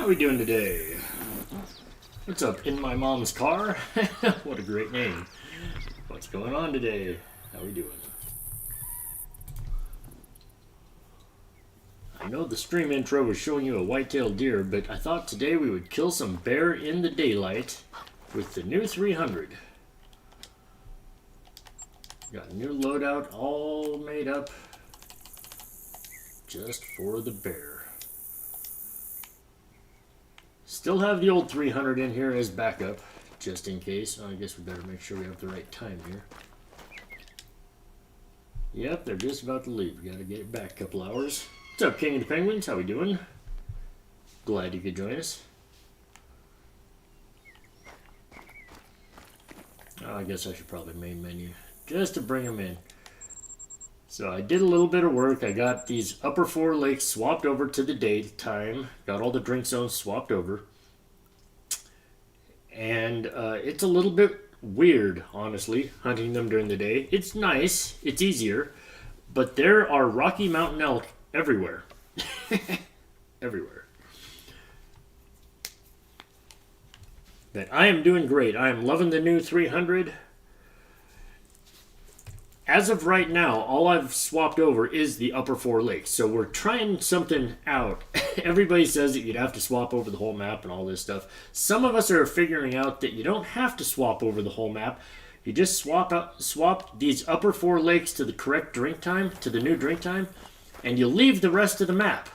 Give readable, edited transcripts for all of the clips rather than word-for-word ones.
How we doing today? What's up in my mom's car? What a great name. What's going on today? How we doing? I know the stream intro was showing you a white-tailed deer, but I thought today we would kill some bear in the daylight with the new 300. Got a new loadout all made up just for the bear. Still have the old 300 in here as backup, just in case. I guess we better make sure we have the right time here. Yep, they're just about to leave. We gotta get it back a couple hours. What's up, King of the Penguins? How we doing? Glad you could join us. Oh, I guess I should probably main menu just to bring them in. So I did a little bit of work. I got these upper four lakes swapped over to the daytime. Got all the drink zones swapped over. And it's a little bit weird, honestly, hunting them during the day. It's nice. It's easier. But there are Rocky Mountain elk everywhere. Everywhere. But I am doing great. I am loving the new 300. As of right now, all I've swapped over is the upper four lakes. So we're trying something out. Everybody says that you'd have to swap over the whole map and all this stuff. Some of us are figuring out that you don't have to swap over the whole map. You just swap these upper four lakes to the correct drink time, to the new drink time, and you leave the rest of the map.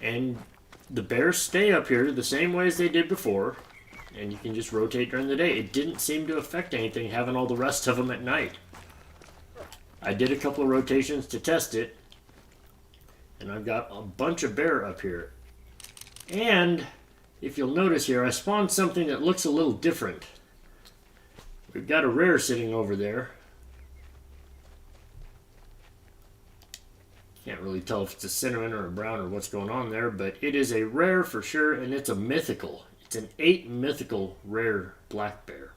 And the bears stay up here the same way as they did before. And you can just rotate during the day. It didn't seem to affect anything having all the rest of them at night. I did a couple of rotations to test it. And I've got a bunch of bear up here. And if you'll notice here, I spawned something that looks a little different. We've got a rare sitting over there. Can't really tell if it's a cinnamon or a brown or what's going on there, but it is a rare for sure, and it's a mythical. It's an 8 mythical rare black bear.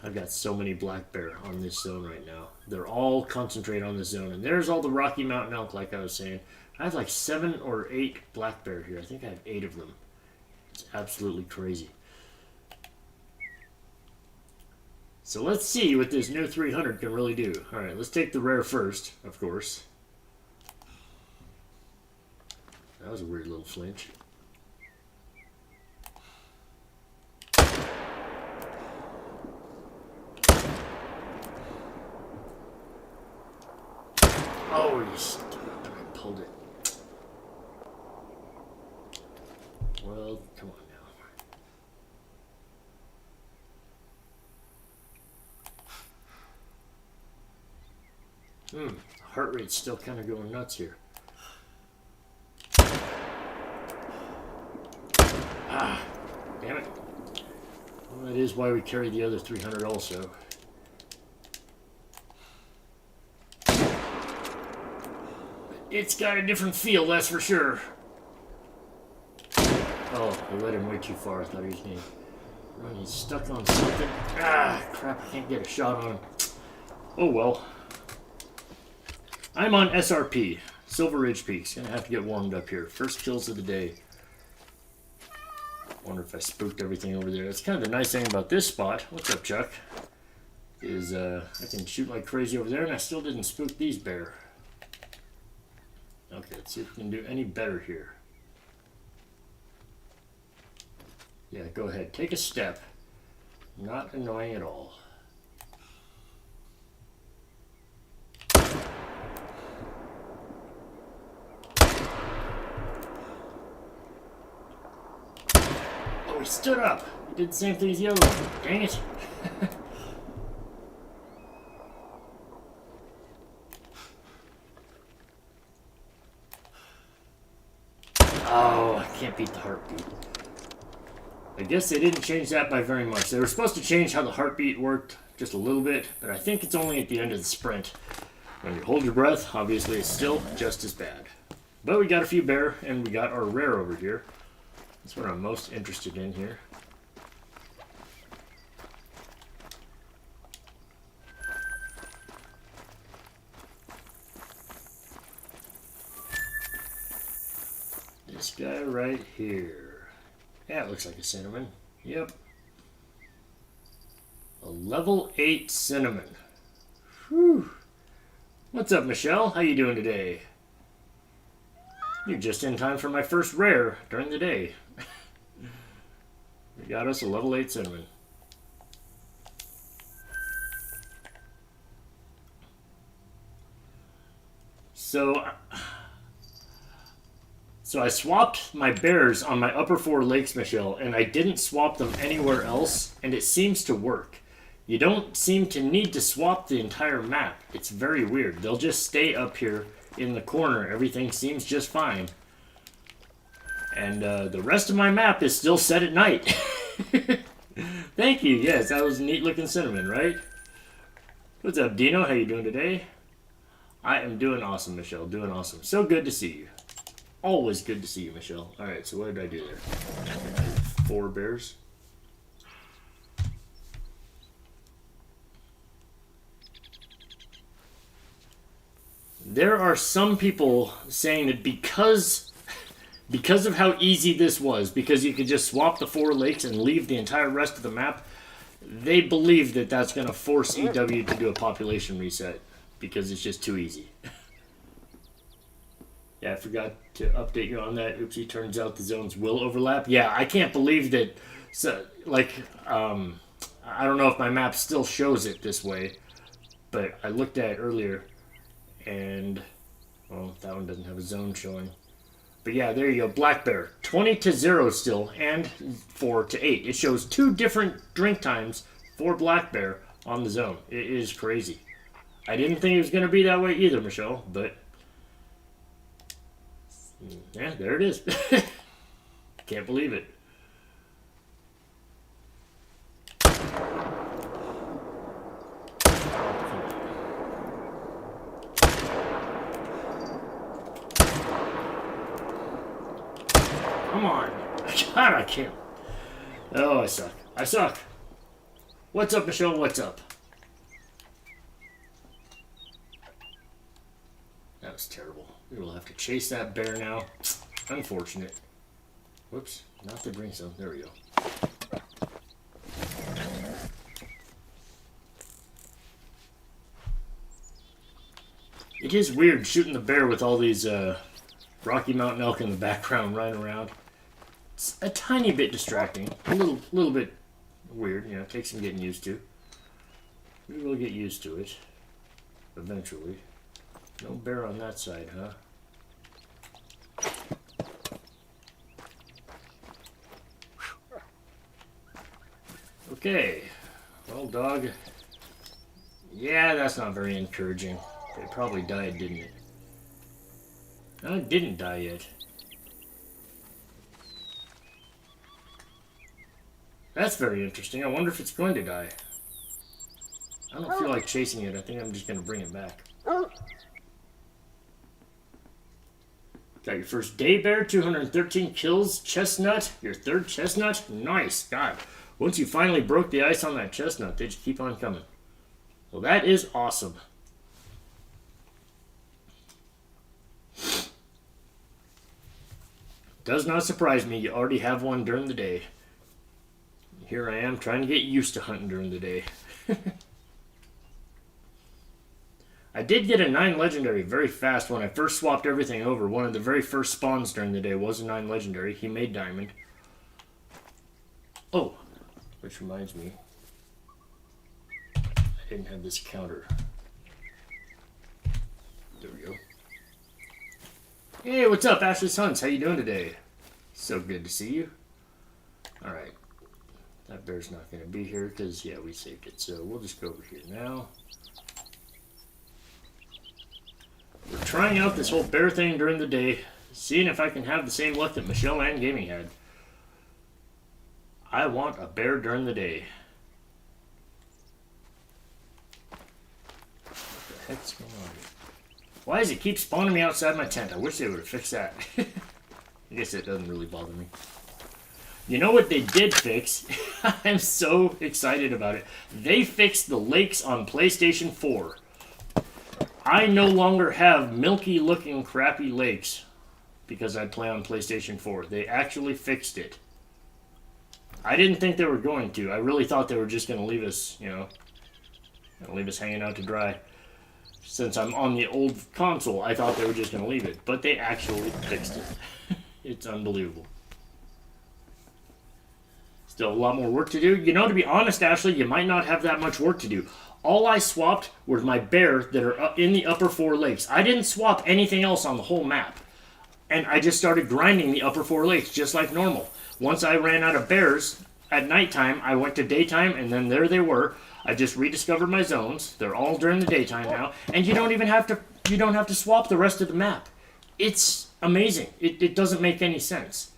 I've got so many black bear on this zone right now. They're all concentrated on this zone. And there's all the Rocky Mountain elk, like I was saying. I have like 7 or 8 black bear here. I think I have 8 of them. It's absolutely crazy. So let's see what this new 300 can really do. Alright, let's take the rare first, of course. That was a weird little flinch. Oh, you stood up and I pulled it. Well, come on now. Heart rate's still kind of going nuts here. Ah, damn it. Well, that is why we carry the other 300 also. It's got a different feel, that's for sure. Oh, I led him way too far. I thought he was going to run. He's stuck on something. Ah, crap, I can't get a shot on him. Oh well. I'm on SRP, Silver Ridge Peaks. Gonna have to get warmed up here. First kills of the day. Wonder if I spooked everything over there. That's kind of the nice thing about this spot. What's up, Chuck? Is I can shoot like crazy over there, and I still didn't spook these bear. Okay, let's see if we can do any better here. Yeah, go ahead. Take a step. Not annoying at all. Oh, he stood up. He did the same thing as the other one. Dang it. Oh, I can't beat the heartbeat. I guess they didn't change that by very much. They were supposed to change how the heartbeat worked just a little bit, but I think it's only at the end of the sprint. When you hold your breath, obviously it's still just as bad. But we got a few bear, and we got our rare over here. That's what I'm most interested in here. This guy right here. Yeah, it looks like a cinnamon. Yep. A level 8 cinnamon. Whew. What's up, Michelle? How you doing today? You're just in time for my first rare during the day. We got us a level 8 cinnamon. So I swapped my bears on my upper 4 lakes, Michelle, and I didn't swap them anywhere else, and it seems to work. You don't seem to need to swap the entire map. It's very weird. They'll just stay up here in the corner. Everything seems just fine. And the rest of my map is still set at night. Thank you. Yes, that was a neat looking cinnamon, right? What's up, Dino? How you doing today? I am doing awesome, Michelle. Doing awesome. So good to see you. Always good to see you, Michelle. Alright, so what did I do there? 4 bears. There are some people saying that because of how easy this was, because you could just swap the 4 lakes and leave the entire rest of the map, they believe that that's going to force EW to do a population reset because it's just too easy. Yeah, I forgot to update you on that. Oopsie, turns out the zones will overlap. Yeah, I can't believe that. So, like, I don't know if my map still shows it this way, but I looked at it earlier, and, well, that one doesn't have a zone showing. But yeah, there you go. Black Bear, 20-0 still, and 4-8. It shows 2 different drink times for Black Bear on the zone. It is crazy. I didn't think it was going to be that way either, Michelle, but yeah, there it is. Can't believe it. Come on. God, I can't. Oh, I suck. I suck. What's up, Michelle? What's up? That was terrible. We will have to chase that bear now. Unfortunate. Whoops. Not to bring some. There we go. It is weird shooting the bear with all these Rocky Mountain elk in the background running around. It's a tiny bit distracting. A little bit weird. You know, it takes some getting used to. We will get used to it. Eventually. No bear on that side, huh? Okay. Well, dog. Yeah, that's not very encouraging. It probably died, didn't it? No, it didn't die yet. That's very interesting. I wonder if it's going to die. I don't feel like chasing it. I think I'm just going to bring it back. Got your first day bear, 213 kills, chestnut, your 3rd chestnut. Nice, God. Once you finally broke the ice on that chestnut, they just keep on coming. Well, that is awesome. Does not surprise me, you already have one during the day. Here I am trying to get used to hunting during the day. I did get a 9 legendary very fast when I first swapped everything over. One of the very first spawns during the day was a 9 legendary. He made diamond. Oh, which reminds me, I didn't have this counter. There we go. Hey, what's up, Ashley Sons? How you doing today? So good to see you. Alright. That bear's not going to be here because, yeah, we saved it. So we'll just go over here now. We're trying out this whole bear thing during the day, seeing if I can have the same luck that Michelle and Gaming had. I want a bear during the day. What the heck's going on here? Why does it keep spawning me outside my tent? I wish they would have fixed that. I guess it doesn't really bother me. You know what they did fix? I'm so excited about it. They fixed the lakes on PlayStation 4. I no longer have milky looking crappy lakes because I play on PlayStation 4. They actually fixed it. I didn't think they were going to. I really thought they were just going to leave us, you know, leave us hanging out to dry. Since I'm on the old console, I thought they were just going to leave it. But they actually fixed it. It's unbelievable. Still a lot more work to do. You know, to be honest, Ashley, you might not have that much work to do. All I swapped were my bear that are up in the upper 4 lakes. I didn't swap anything else on the whole map. And I just started grinding the upper 4 lakes just like normal. Once I ran out of bears at nighttime, I went to daytime, and then there they were. I just rediscovered my zones. They're all during the daytime now, and you don't even have to swap the rest of the map. It's amazing. It doesn't make any sense.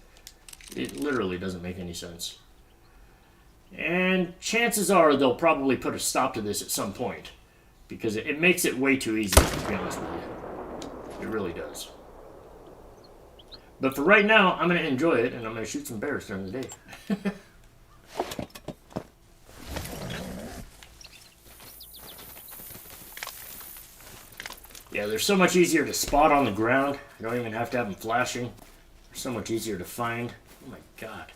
It literally doesn't make any sense. And chances are they'll probably put a stop to this at some point, because it makes it way too easy, to be honest with you. It really does. But for right now, I'm going to enjoy it, and I'm going to shoot some bears during the day. Yeah, they're so much easier to spot on the ground. I don't even have to have them flashing. They're so much easier to find. Oh my god.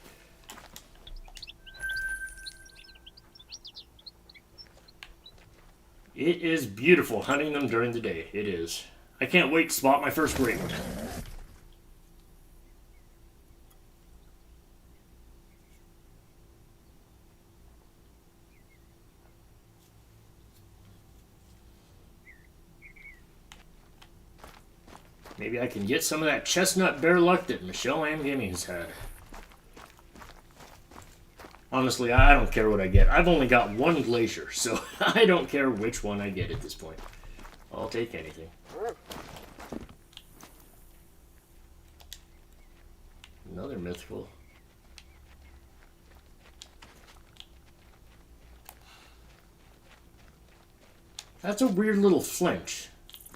It is beautiful hunting them during the day. It is. I can't wait to spot my first great one. Maybe I can get some of that chestnut bear luck that Michelle Ann Gaming has had. Honestly, I don't care what I get. I've only got one glacier, so I don't care which one I get at this point. I'll take anything. Another mythical. That's a weird little flinch.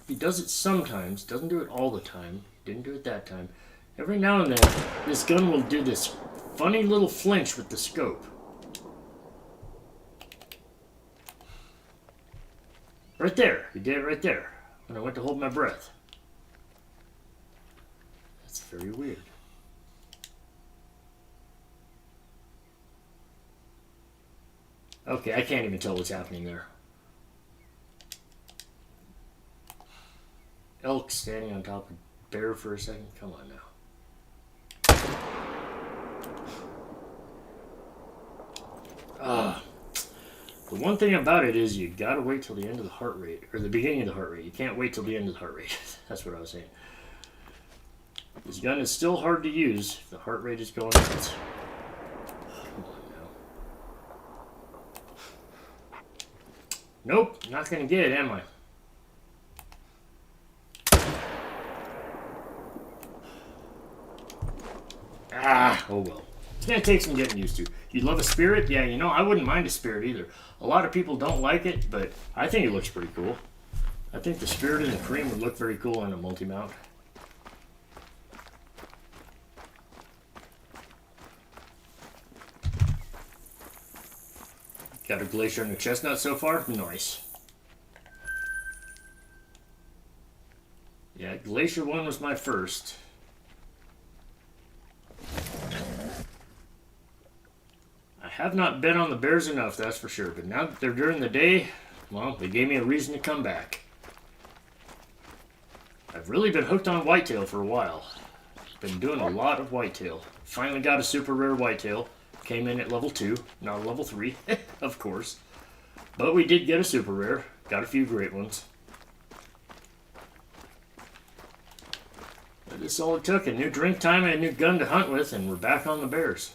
He does it sometimes, doesn't do it all the time. Didn't do it that time. Every now and then, this gun will do this funny little flinch with the scope. Right there. He did it right there. When I went to hold my breath. That's very weird. Okay, I can't even tell what's happening there. Elk standing on top of bear for a second. Come on now. The one thing about it is you gotta wait till the end of the heart rate, or the beginning of the heart rate. You can't wait till the end of the heart rate. That's what I was saying. This gun is still hard to use if the heart rate is going nuts. Come on now. Nope, not gonna get it, am I? Oh well. It's going to take some getting used to. You love a spirit? Yeah, you know, I wouldn't mind a spirit either. A lot of people don't like it, but I think it looks pretty cool. I think the spirit and the cream would look very cool on a multi-mount. Got a glacier and a chestnut so far? Nice. Yeah, Glacier 1 was my first. I have not been on the bears enough, that's for sure. But now that they're during the day, well, they gave me a reason to come back. I've really been hooked on whitetail for a while. Been doing a lot of whitetail. Finally got a super rare whitetail. Came in at level 2, not level 3, of course. But we did get a super rare. Got a few great ones. But this is all it took. A new drink time and a new gun to hunt with, and we're back on the bears.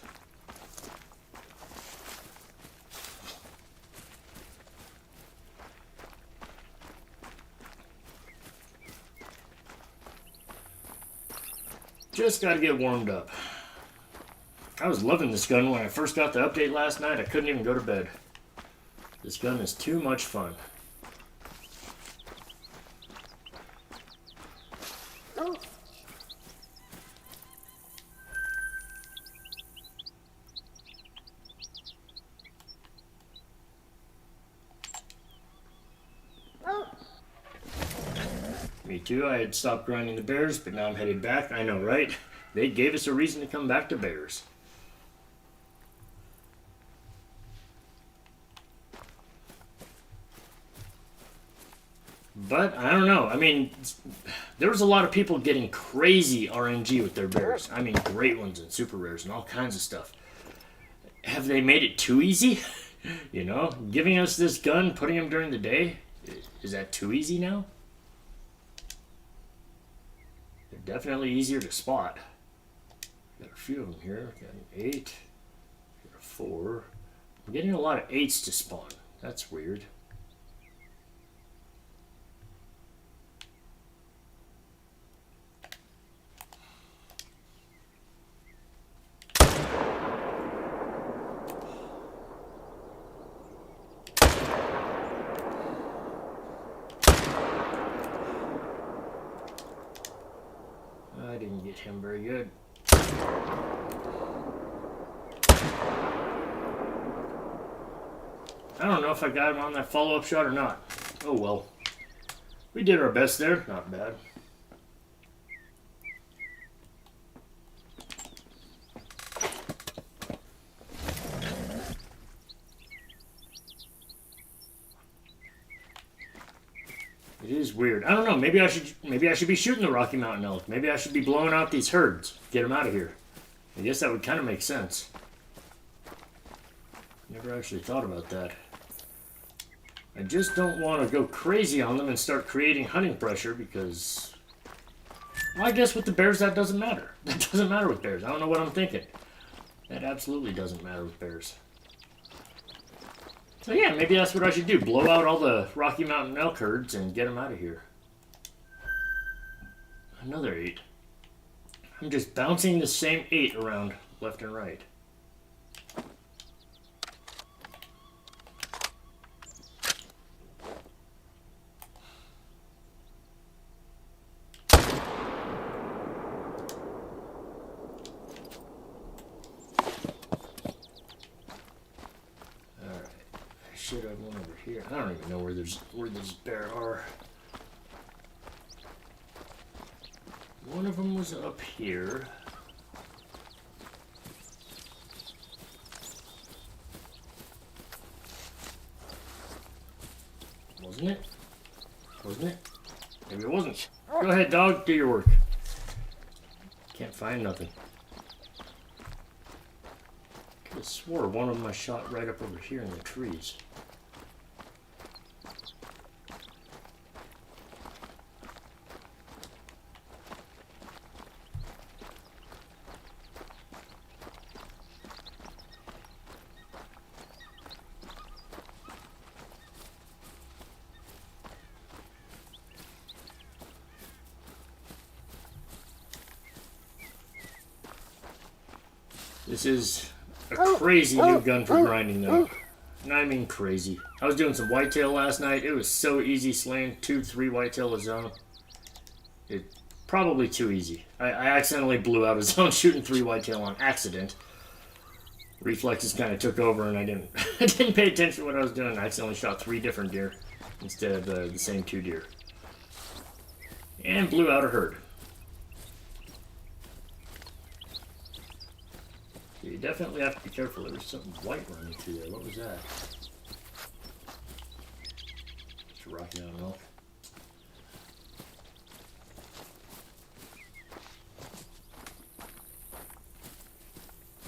Just gotta get warmed up. I was loving this gun when I first got the update last night. I couldn't even go to bed. This gun is too much fun. Me Me too. I had stopped grinding the bears, but now I'm headed back. I know, right? They gave us a reason to come back to bears. But, I don't know. I mean, there was a lot of people getting crazy RNG with their bears. I mean, great ones and super rares and all kinds of stuff. Have they made it too easy? You know, giving us this gun, putting them during the day, is that too easy now? They're definitely easier to spot. Got a few of them here. Got an 8. Got a 4. I'm getting a lot of 8s to spawn. That's weird. I didn't get him very good. I don't know if I got him on that follow-up shot or not. Oh well. We did our best there. Not bad. It is weird. I don't know. Maybe I should be shooting the Rocky Mountain elk. Maybe I should be blowing out these herds. Get them out of here. I guess that would kind of make sense. Never actually thought about that. I just don't want to go crazy on them and start creating hunting pressure because... Well, I guess with the bears that doesn't matter. That doesn't matter with bears. I don't know what I'm thinking. That absolutely doesn't matter with bears. So yeah, maybe that's what I should do. Blow out all the Rocky Mountain elk herds and get them out of here. Another 8. I'm just bouncing the same 8 around left and right. Should have one over here. I don't even know where these bear are. One of them was up here. Wasn't it? Wasn't it? Maybe it wasn't. Go ahead, dog. Do your work. Can't find nothing. I swore one of them I shot right up over here in the trees. This is a crazy new gun for grinding, though. And I mean crazy. I was doing some whitetail last night. It was so easy slaying 2-3 whitetail a zone. It probably too easy. I accidentally blew out a zone shooting 3 whitetail on accident. Reflexes kind of took over, and I didn't pay attention to what I was doing. I accidentally shot 3 different deer instead of the same 2 deer, and blew out a herd. You definitely have to be careful. There was something white running through there. What was that? It's a Rocky Mountain elk.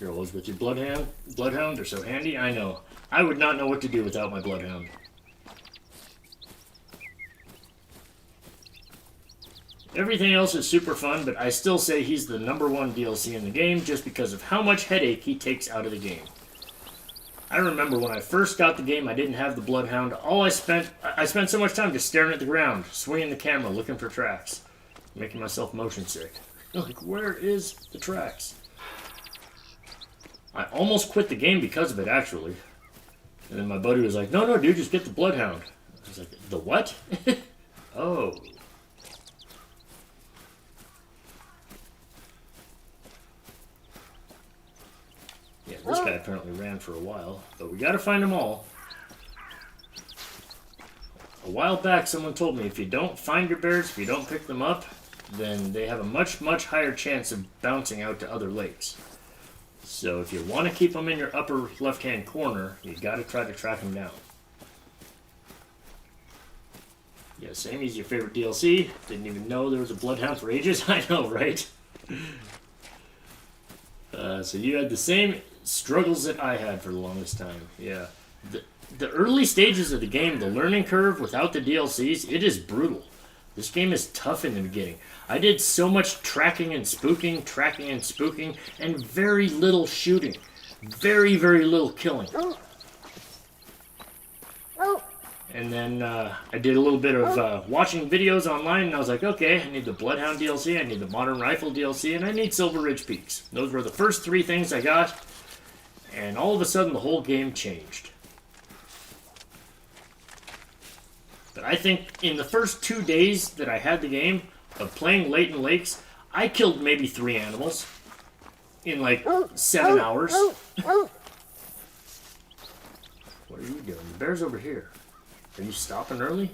You're always with your bloodhound. Bloodhound, they're so handy. I know. I would not know what to do without my bloodhound. Everything else is super fun, but I still say he's the #1 DLC in the game just because of how much headache he takes out of the game. I remember when I first got the game, I didn't have the Bloodhound. I spent so much time just staring at the ground, swinging the camera, looking for tracks, making myself motion sick. Like, where is the tracks? I almost quit the game because of it, actually. And then my buddy was like, no, dude, just get the Bloodhound. I was like, the what? Oh. Yeah, this guy apparently ran for a while, but we gotta find them all. A while back, someone told me if you don't find your bears, if you don't pick them up, then they have a much, much higher chance of bouncing out to other lakes. So if you want to keep them in your upper left-hand corner, you got to try to track them down. Yeah, Sammy's your favorite DLC. Didn't even know there was a Bloodhound for ages. I know, right? So you had the same struggles that I had for the longest time. Yeah. The early stages of the game, the learning curve without the DLCs, it is brutal. This game is tough in the beginning. I did so much tracking and spooking, and very little shooting. Very, very little killing. And then I did a little bit of watching videos online, and I was like, okay, I need the Bloodhound DLC, I need the Modern Rifle DLC, and I need Silver Ridge Peaks. Those were the first 3 things I got, and all of a sudden the whole game changed. But I think in the first 2 days that I had the game of playing Layton Lakes, I killed maybe 3 animals in like 7 hours. What are you doing? The bear's over here. Are you stopping early?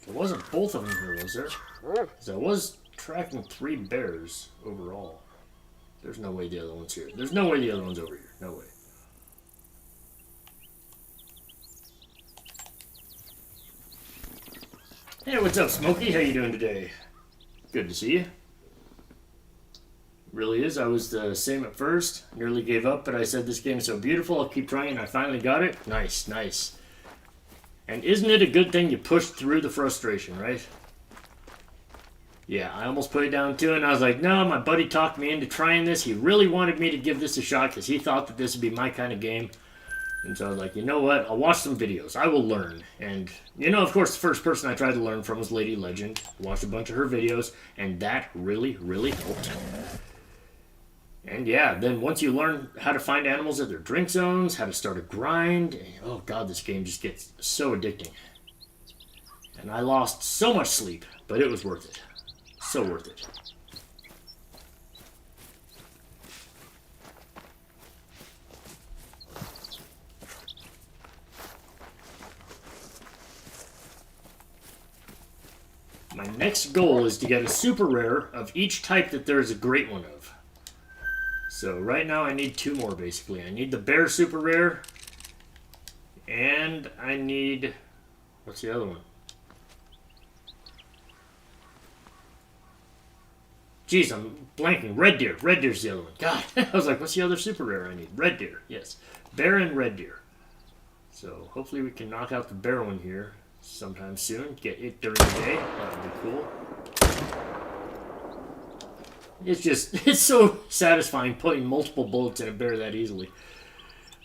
There wasn't both of them here, was there? Because I was tracking 3 bears overall. There's no way the other one's here. There's no way the other one's over here. No way. Hey, what's up, Smokey? How you doing today? Good to see you. Really is. I was the same at first. Nearly gave up, but I said this game is so beautiful, I'll keep trying, and I finally got it. Nice, nice. And isn't it a good thing you pushed through the frustration, right? Yeah, I almost put it down too, and I was like, no, my buddy talked me into trying this. He really wanted me to give this a shot because he thought that this would be my kind of game. And so I was like, you know what? I'll watch some videos. I will learn. And, you know, of course, the first person I tried to learn from was Lady Legend. I watched a bunch of her videos, and that really, really helped. And yeah, then once you learn how to find animals at their drink zones, how to start a grind, oh god, this game just gets so addicting. And I lost so much sleep, but it was worth it. So worth it. My next goal is to get a super rare of each type that there is a great one of. So right now I need 2 more basically. I need the bear super rare, and I need, what's the other one? Jeez, I'm blanking. Red deer. Red deer's the other one. God, I was like, what's the other super rare I need? Red deer, yes. Bear and red deer. So hopefully we can knock out the bear one here sometime soon. Get it during the day. That would be cool. It's so satisfying putting multiple bullets in a bear that easily.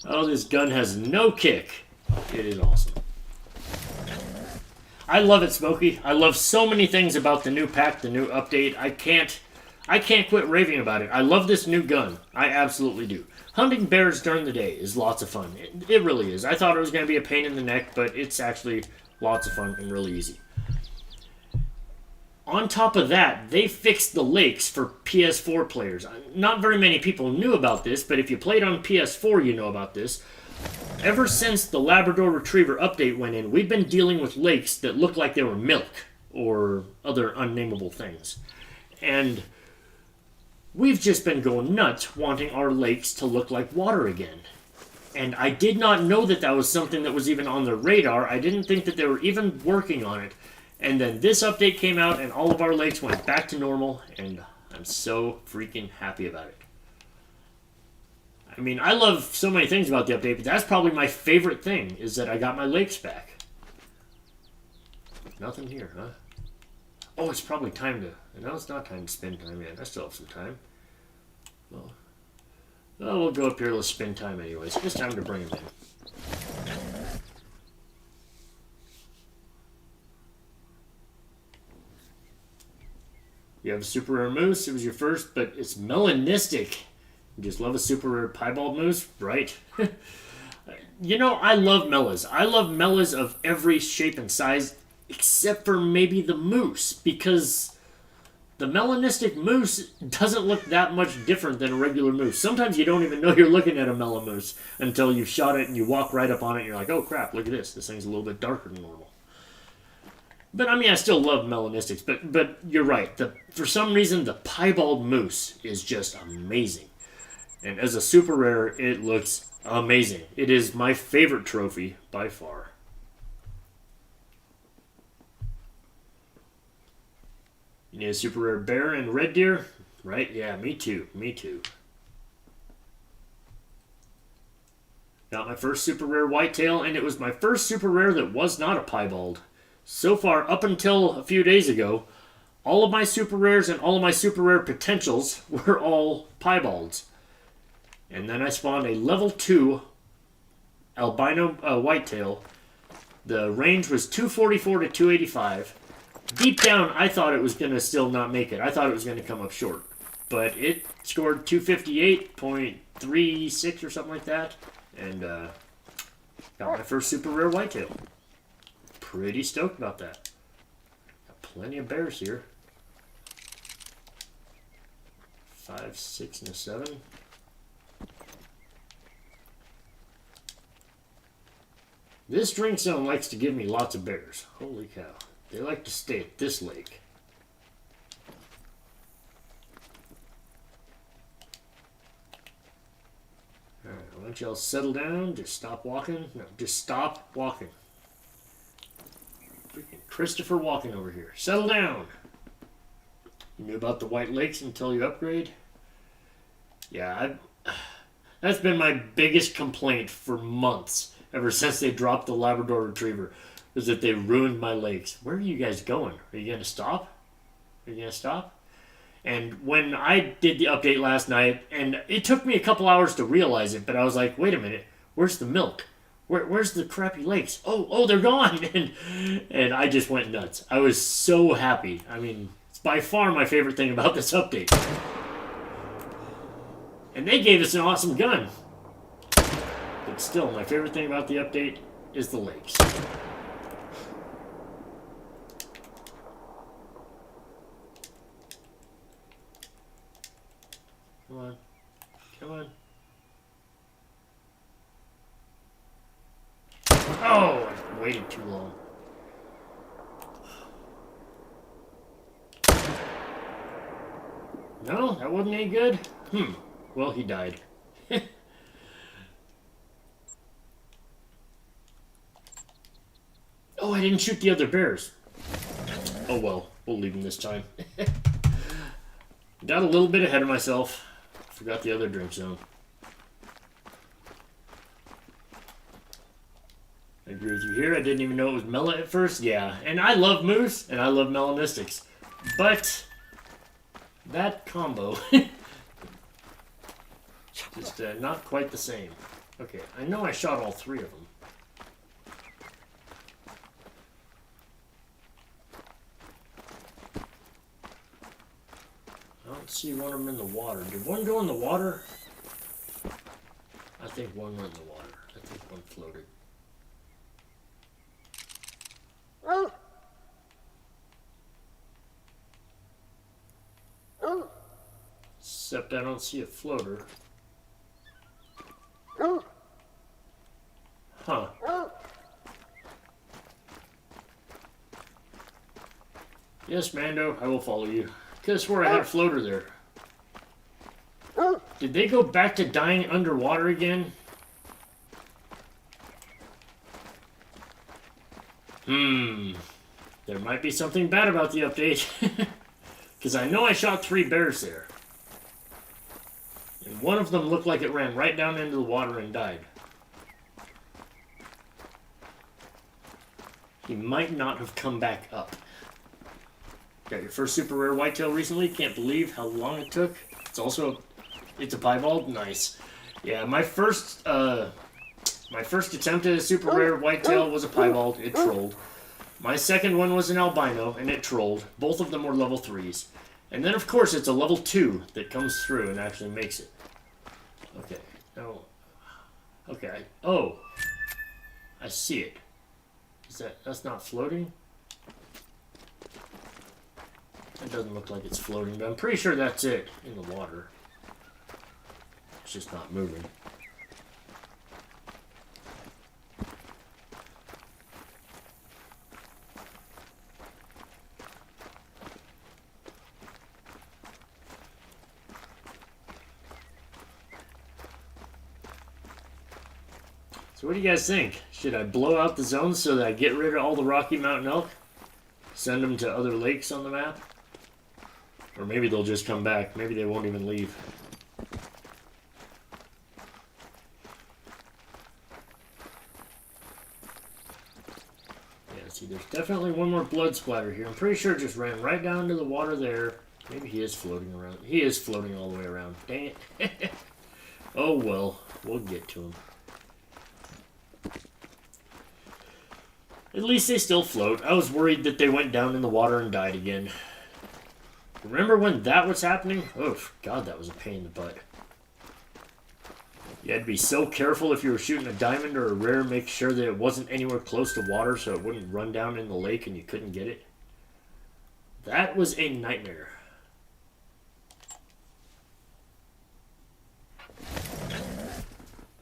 Oh, this gun has no kick. It is awesome. I love it, Smokey. I love so many things about the new pack, the new update. I can't quit raving about it. I love this new gun. I absolutely do. Hunting bears during the day is lots of fun. It really is. I thought it was going to be a pain in the neck, but it's actually lots of fun and really easy. On top of that, they fixed the lakes for PS4 players. Not very many people knew about this, but if you played on PS4, you know about this. Ever since the Labrador Retriever update went in, we've been dealing with lakes that look like they were milk or other unnameable things. And we've just been going nuts wanting our lakes to look like water again. And I did not know that that was something that was even on their radar. I didn't think that they were even working on it. And then this update came out and all of our lakes went back to normal, and I'm so freaking happy about it. I mean, I love so many things about the update, but that's probably my favorite thing, is that I got my lakes back. Nothing here, huh? Oh, it's probably time to... No, it's not time to spend time yet. I still have some time. Well, we'll go up here, let's spend time anyways. It's time to bring them in. You have a super rare moose. It was your first, but it's melanistic. You just love a super rare piebald moose? Right. You know, I love mellas. I love mellas of every shape and size, except for maybe the moose, because the melanistic moose doesn't look that much different than a regular moose. Sometimes you don't even know you're looking at a melamoose until you've shot it and you walk right up on it and you're like, oh crap, look at this. This thing's a little bit darker than normal. But I mean, I still love melanistics, but you're right. For some reason, the piebald moose is just amazing. And as a super rare, it looks amazing. It is my favorite trophy by far. You need a super rare bear and red deer? Right? Yeah, me too. Me too. Got my first super rare whitetail, and it was my first super rare that was not a piebald. So far, up until a few days ago, all of my super rares and all of my super rare potentials were all piebalds. And then I spawned a level 2 albino whitetail. The range was 244 to 285. Deep down, I thought it was going to still not make it. I thought it was going to come up short. But it scored 258.36 or something like that. And got my first super rare whitetail. Pretty stoked about that. Got plenty of bears here. 5, 6, and a 7. This drink zone likes to give me lots of bears. Holy cow. They like to stay at this lake. Alright, why don't y'all settle down? Just stop walking. No, just stop walking. Freaking Christopher walking over here. Settle down! You knew about the White Lakes until you upgrade? Yeah, that's been my biggest complaint for months. Ever since they dropped the Labrador Retriever, is that they ruined my lakes. Where are you guys going? Are you going to stop? Are you going to stop? And when I did the update last night, and it took me a couple hours to realize it, but I was like, wait a minute, where's the milk? Where's the crappy lakes? Oh, they're gone! And I just went nuts. I was so happy. I mean, it's by far my favorite thing about this update. And they gave us an awesome gun. But still, my favorite thing about the update is the lakes. Come on. Come on. Oh, I waited too long. No, that wasn't any good? Well, he died. Oh, I didn't shoot the other bears. Oh well, we'll leave them this time. Got a little bit ahead of myself. Forgot the other drink zone. I agree with you here. I didn't even know it was Mela at first. Yeah, and I love moose, and I love melanistics. But that combo, just not quite the same. Okay, I know I shot all 3 of them. I don't see one of them in the water. Did one go in the water? I think one went in the water. I think one floated. Except I don't see a floater. Huh. Yes, Mando, I will follow you. Could have swore I had a floater there. Did they go back to dying underwater again? There might be something bad about the update. Because I know I shot 3 bears there. And one of them looked like it ran right down into the water and died. He might not have come back up. Got your first super rare whitetail recently. Can't believe how long it took. It's a piebald. Nice. Yeah, my first attempt at a super rare whitetail was a piebald. It trolled. My second one was an albino, and it trolled. Both of them were level 3s. And then, of course, it's a level 2 that comes through and actually makes it. Okay. No. Okay. Oh. I see it. That's not floating? It doesn't look like it's floating, but I'm pretty sure that's it in the water. It's just not moving. So what do you guys think? Should I blow out the zones so that I get rid of all the Rocky Mountain elk? Send them to other lakes on the map? Or maybe they'll just come back. Maybe they won't even leave. Yeah, see, there's definitely one more blood splatter here. I'm pretty sure it just ran right down to the water there. Maybe he is floating around. He is floating all the way around. Dang it. Oh well, we'll get to him. At least they still float. I was worried that they went down in the water and died again. Remember when that was happening? Oh, God, that was a pain in the butt. You had to be so careful if you were shooting a diamond or a rare, make sure that it wasn't anywhere close to water so it wouldn't run down in the lake and you couldn't get it. That was a nightmare.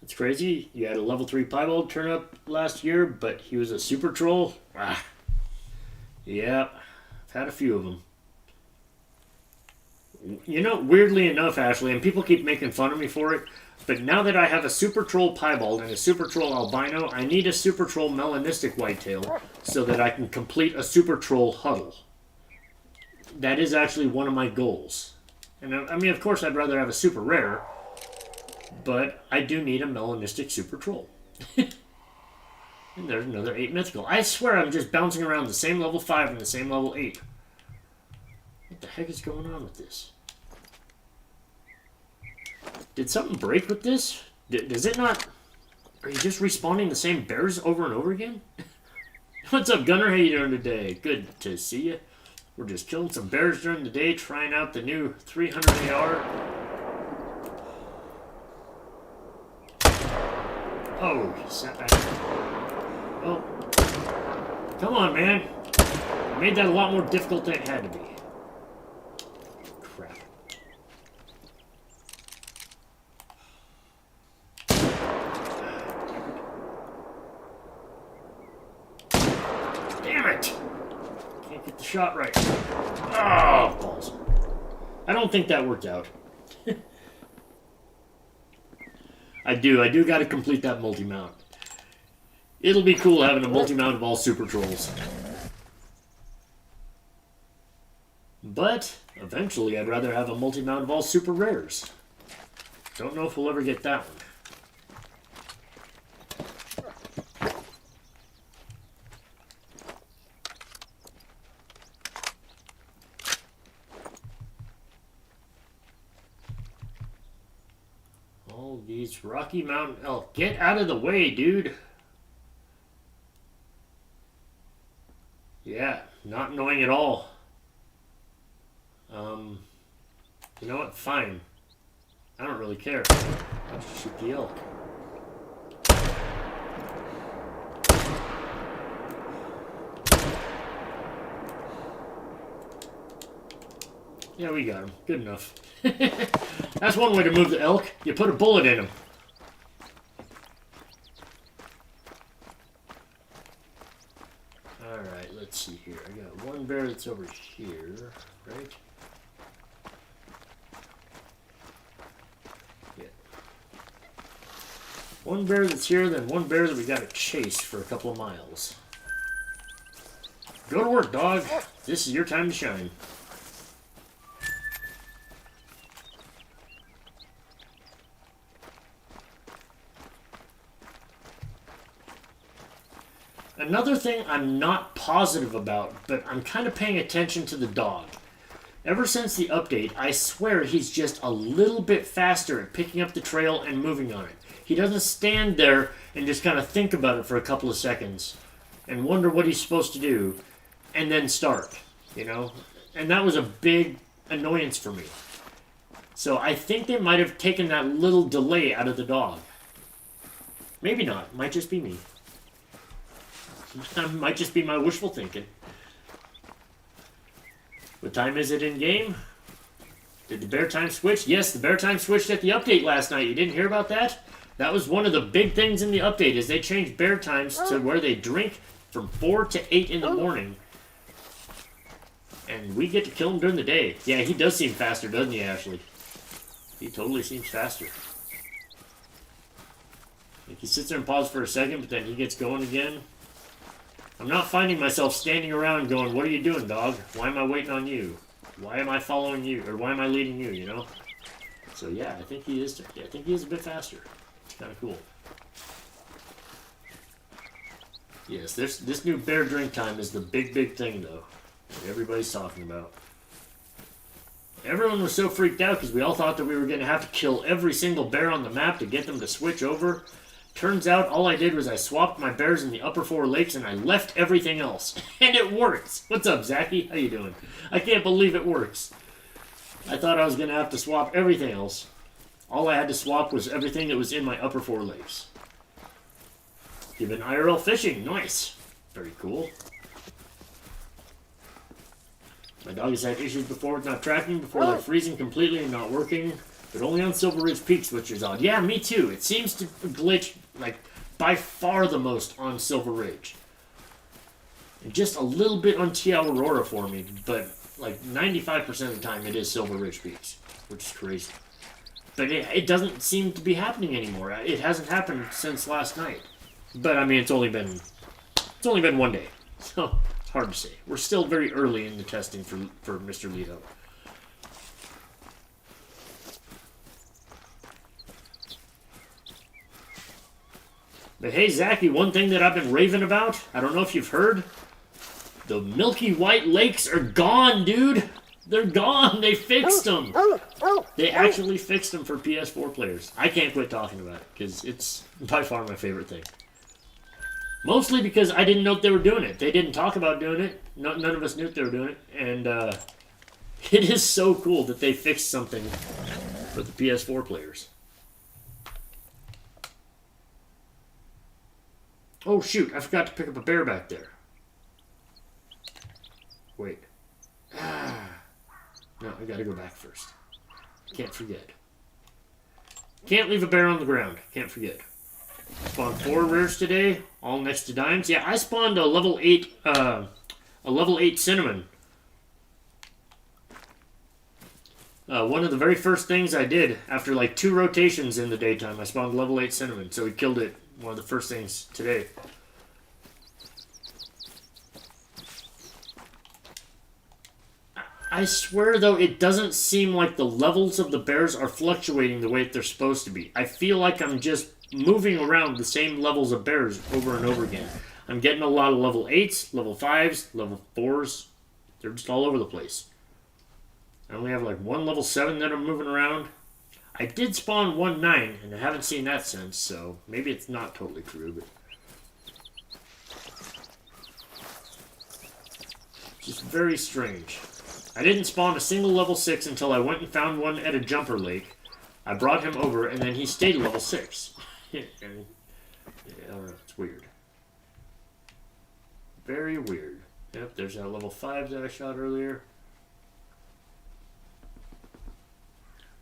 It's crazy. You had a level 3 piebald turn up last year, but he was a super troll. Ah. Yeah, I've had a few of them. You know, weirdly enough, Ashley, and people keep making fun of me for it, but now that I have a super troll piebald and a super troll albino, I need a super troll melanistic whitetail so that I can complete a super troll huddle. That is actually one of my goals. And I mean, of course, I'd rather have a super rare, but I do need a melanistic super troll. And there's another 8 mythical. I swear I'm just bouncing around the same level 5 and the same level 8. What the heck is going on with this? Did something break with this? Does it not... Are you just respawning the same bears over and over again? What's up, Gunner? How you doing today? Good to see you. We're just killing some bears during the day, trying out the new 300 AR. Oh, he sat back. Oh. Come on, man. I made that a lot more difficult than it had to be. Crap. Damn it! Can't get the shot right. Oh, balls. I don't think that worked out. I do gotta complete that multi-mount. It'll be cool having a multi-mount of all super trolls. But, eventually I'd rather have a multi-mount of all super rares. Don't know if we'll ever get that one. All these Rocky Mountain elk. Get out of the way, dude. Yeah, not annoying at all. You know what? Fine. I don't really care. I'll just shoot the elk. Yeah, we got him. Good enough. That's one way to move the elk. You put a bullet in him. Alright, let's see here. I got one bear that's over here, right? Yeah. One bear that's here, then one bear that we gotta chase for a couple of miles. Go to work, dog. This is your time to shine. Another thing I'm not positive about, but I'm kind of paying attention to the dog. Ever since the update, I swear he's just a little bit faster at picking up the trail and moving on it. He doesn't stand there and just kind of think about it for a couple of seconds and wonder what he's supposed to do and then start, you know? And that was a big annoyance for me. So I think they might have taken that little delay out of the dog. Maybe not. Might just be me. Might just be my wishful thinking. What time is it in game? Did the bear time switch? Yes, the bear time switched at the update last night. You didn't hear about that? That was one of the big things in the update is they changed bear times to where they drink from 4 to 8 in the morning. And we get to kill him during the day. Yeah, he does seem faster, doesn't he, Ashley? He totally seems faster. Like he sits there and pauses for a second, but then he gets going again. I'm not finding myself standing around going, what are you doing, dog? Why am I waiting on you? Why am I following you? Or why am I leading you, you know? So yeah, I think he is a bit faster. It's kind of cool. Yes, this new bear drink time is the big thing, though. That everybody's talking about. Everyone was so freaked out because we all thought that we were going to have to kill every single bear on the map to get them to switch over. Turns out all I did was I swapped my bears in the upper 4 lakes and I left everything else. And it works! What's up, Zachy? How you doing? I can't believe it works. I thought I was going to have to swap everything else. All I had to swap was everything that was in my upper 4 lakes. Even IRL fishing. Nice. Very cool. My dog has had issues before with not tracking, before like freezing completely and not working, but only on Silver Ridge Peaks, which is odd. Yeah, me too. It seems to glitch, like, by far the most on Silver Ridge. And just a little bit on Tia Aurora for me, but like 95% of the time it is Silver Ridge Peaks, which is crazy. But it doesn't seem to be happening anymore. It hasn't happened since last night. But I mean, it's only been one day, so it's hard to say. We're still very early in the testing for Mr. Leo. But hey, Zachy, one thing that I've been raving about, I don't know if you've heard, the Milky White Lakes are gone, dude. They're gone. They fixed them. They actually fixed them for PS4 players. I can't quit talking about it because it's by far my favorite thing. Mostly because I didn't know they were doing it. They didn't talk about doing it. None of us knew they were doing it. And it is so cool that they fixed something for the PS4 players. Oh, shoot. I forgot to pick up a bear back there. Wait. No, I gotta go back first. Can't forget. Can't leave a bear on the ground. Can't forget. Spawned 4 rares today, all next to dimes. Yeah, I spawned a level 8 cinnamon. One of the very first things I did after like 2 rotations in the daytime, I spawned level 8 cinnamon, so we killed it. One of the first things today. I swear, though, it doesn't seem like the levels of the bears are fluctuating the way that they're supposed to be. I feel like I'm just moving around the same levels of bears over and over again. I'm getting a lot of level 8s, level 5s, level 4s. They're just all over the place. I only have like 1 level 7 that I'm moving around. I did spawn 1 9, and I haven't seen that since, so maybe it's not totally true, but... just very strange. I didn't spawn a single level 6 until I went and found one at a jumper lake. I brought him over, and then he stayed level 6. I don't know, it's weird. Very weird. Yep, there's that level 5 that I shot earlier.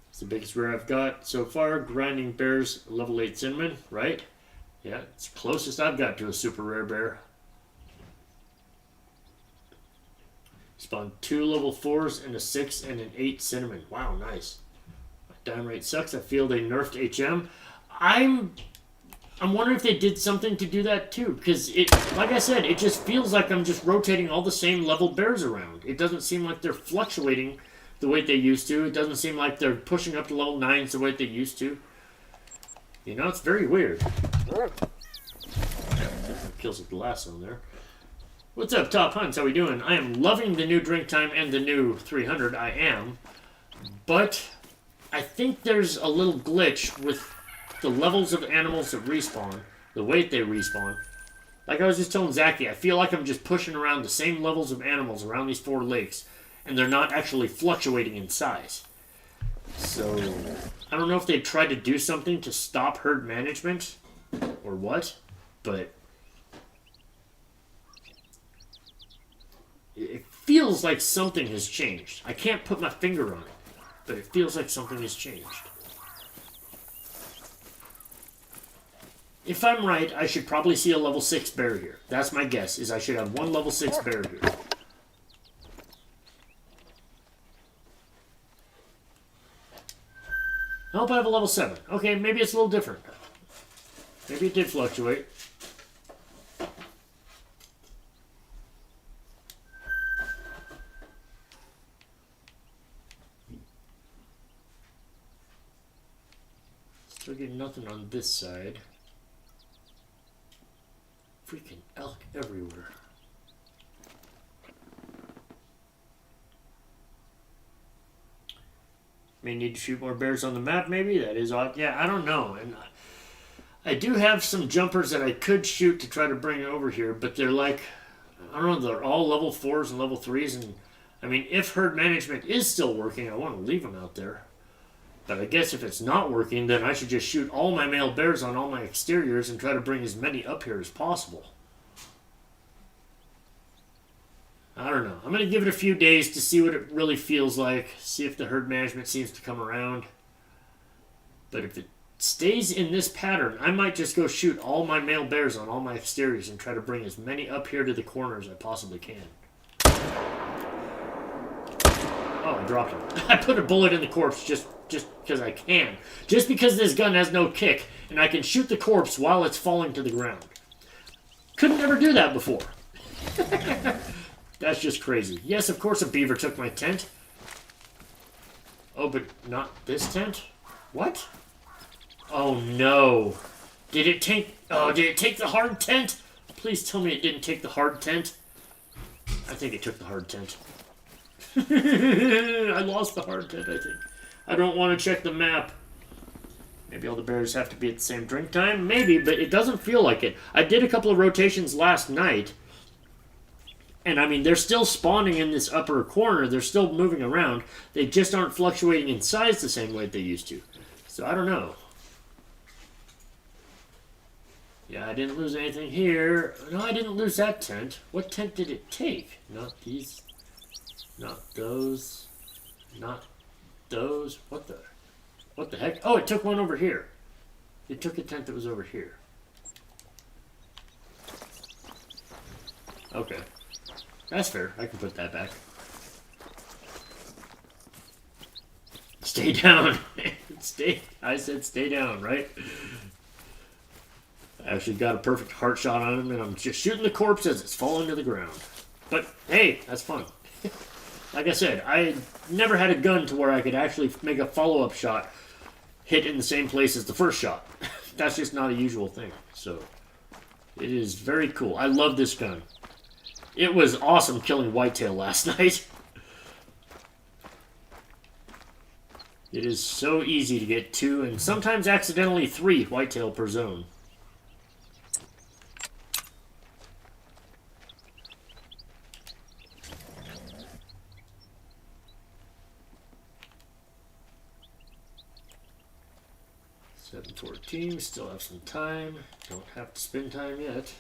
It's the biggest rare I've got so far. Grinding Bears level 8 cinnamon, right? Yeah, it's the closest I've got to a super rare bear. Spawned 2 level 4s and a 6 and an 8 cinnamon. Wow, nice. My dime rate sucks. I feel they nerfed HM. I'm wondering if they did something to do that too, because it, like I said, it just feels like I'm just rotating all the same level bears around. It doesn't seem like they're fluctuating the way they used to. It doesn't seem like they're pushing up to level 9s the way they used to. You know, it's very weird. Kills with the last one there. What's up, Top Hunts? How we doing? I am loving the new drink time and the new 300. I am. But I think there's a little glitch with the levels of animals that respawn, the way they respawn. Like I was just telling Zachy, I feel like I'm just pushing around the same levels of animals around these 4 lakes, and they're not actually fluctuating in size. So, I don't know if they tried to do something to stop herd management, or what, but... it feels feels like something has changed. I can't put my finger on it, but it feels like something has changed. If I'm right, I should probably see a level 6 bear here. That's my guess, is I should have one level 6 bear here. I hope I have a level 7. Okay, maybe it's a little different. Maybe it did fluctuate. Still getting nothing on this side. Freaking elk everywhere. May need to shoot more bears on the map, maybe? That is odd. Yeah, I don't know. And I do have some jumpers that I could shoot to try to bring over here, but they're like, I don't know, they're all level 4s and level 3s. And I mean, if herd management is still working, I want to leave them out there. But I guess if it's not working, then I should just shoot all my male bears on all my exteriors and try to bring as many up here as possible. I don't know. I'm going to give it a few days to see what it really feels like. See if the herd management seems to come around. But if it stays in this pattern, I might just go shoot all my male bears on all my exteriors and try to bring as many up here to the corner as I possibly can. Oh, I dropped him. I put a bullet in the corpse just because I can. Just because this gun has no kick, and I can shoot the corpse while it's falling to the ground. Couldn't ever do that before. That's just crazy. Yes, of course a beaver took my tent. Oh, but not this tent? What? Oh no. Did it take... Oh, did it take the hard tent? Please tell me it didn't take the hard tent. I think it took the hard tent. I lost the hard tent, I think. I don't want to check the map. Maybe all the bears have to be at the same drink time? Maybe, but it doesn't feel like it. I did a couple of rotations last night. And I mean, they're still spawning in this upper corner. They're still moving around. They just aren't fluctuating in size the same way they used to. So I don't know. Yeah, I didn't lose anything here. No, I didn't lose that tent. What tent did it take? Not these. Not those. Not those. What the heck? Oh, it took one over here. It took a tent that was over here. Okay. That's fair. I can put that back. Stay down. I said stay down, right? I actually got a perfect heart shot on him, and I'm just shooting the corpse as it's falling to the ground. But, hey, that's fun. Like I said, I never had a gun to where I could actually make a follow-up shot hit in the same place as the first shot. That's just not a usual thing. So, it is very cool. I love this gun. It was awesome killing whitetail last night. It is so easy to get 2 and sometimes accidentally 3 whitetail per zone. $7:14, still have some time. Don't have to spend time yet.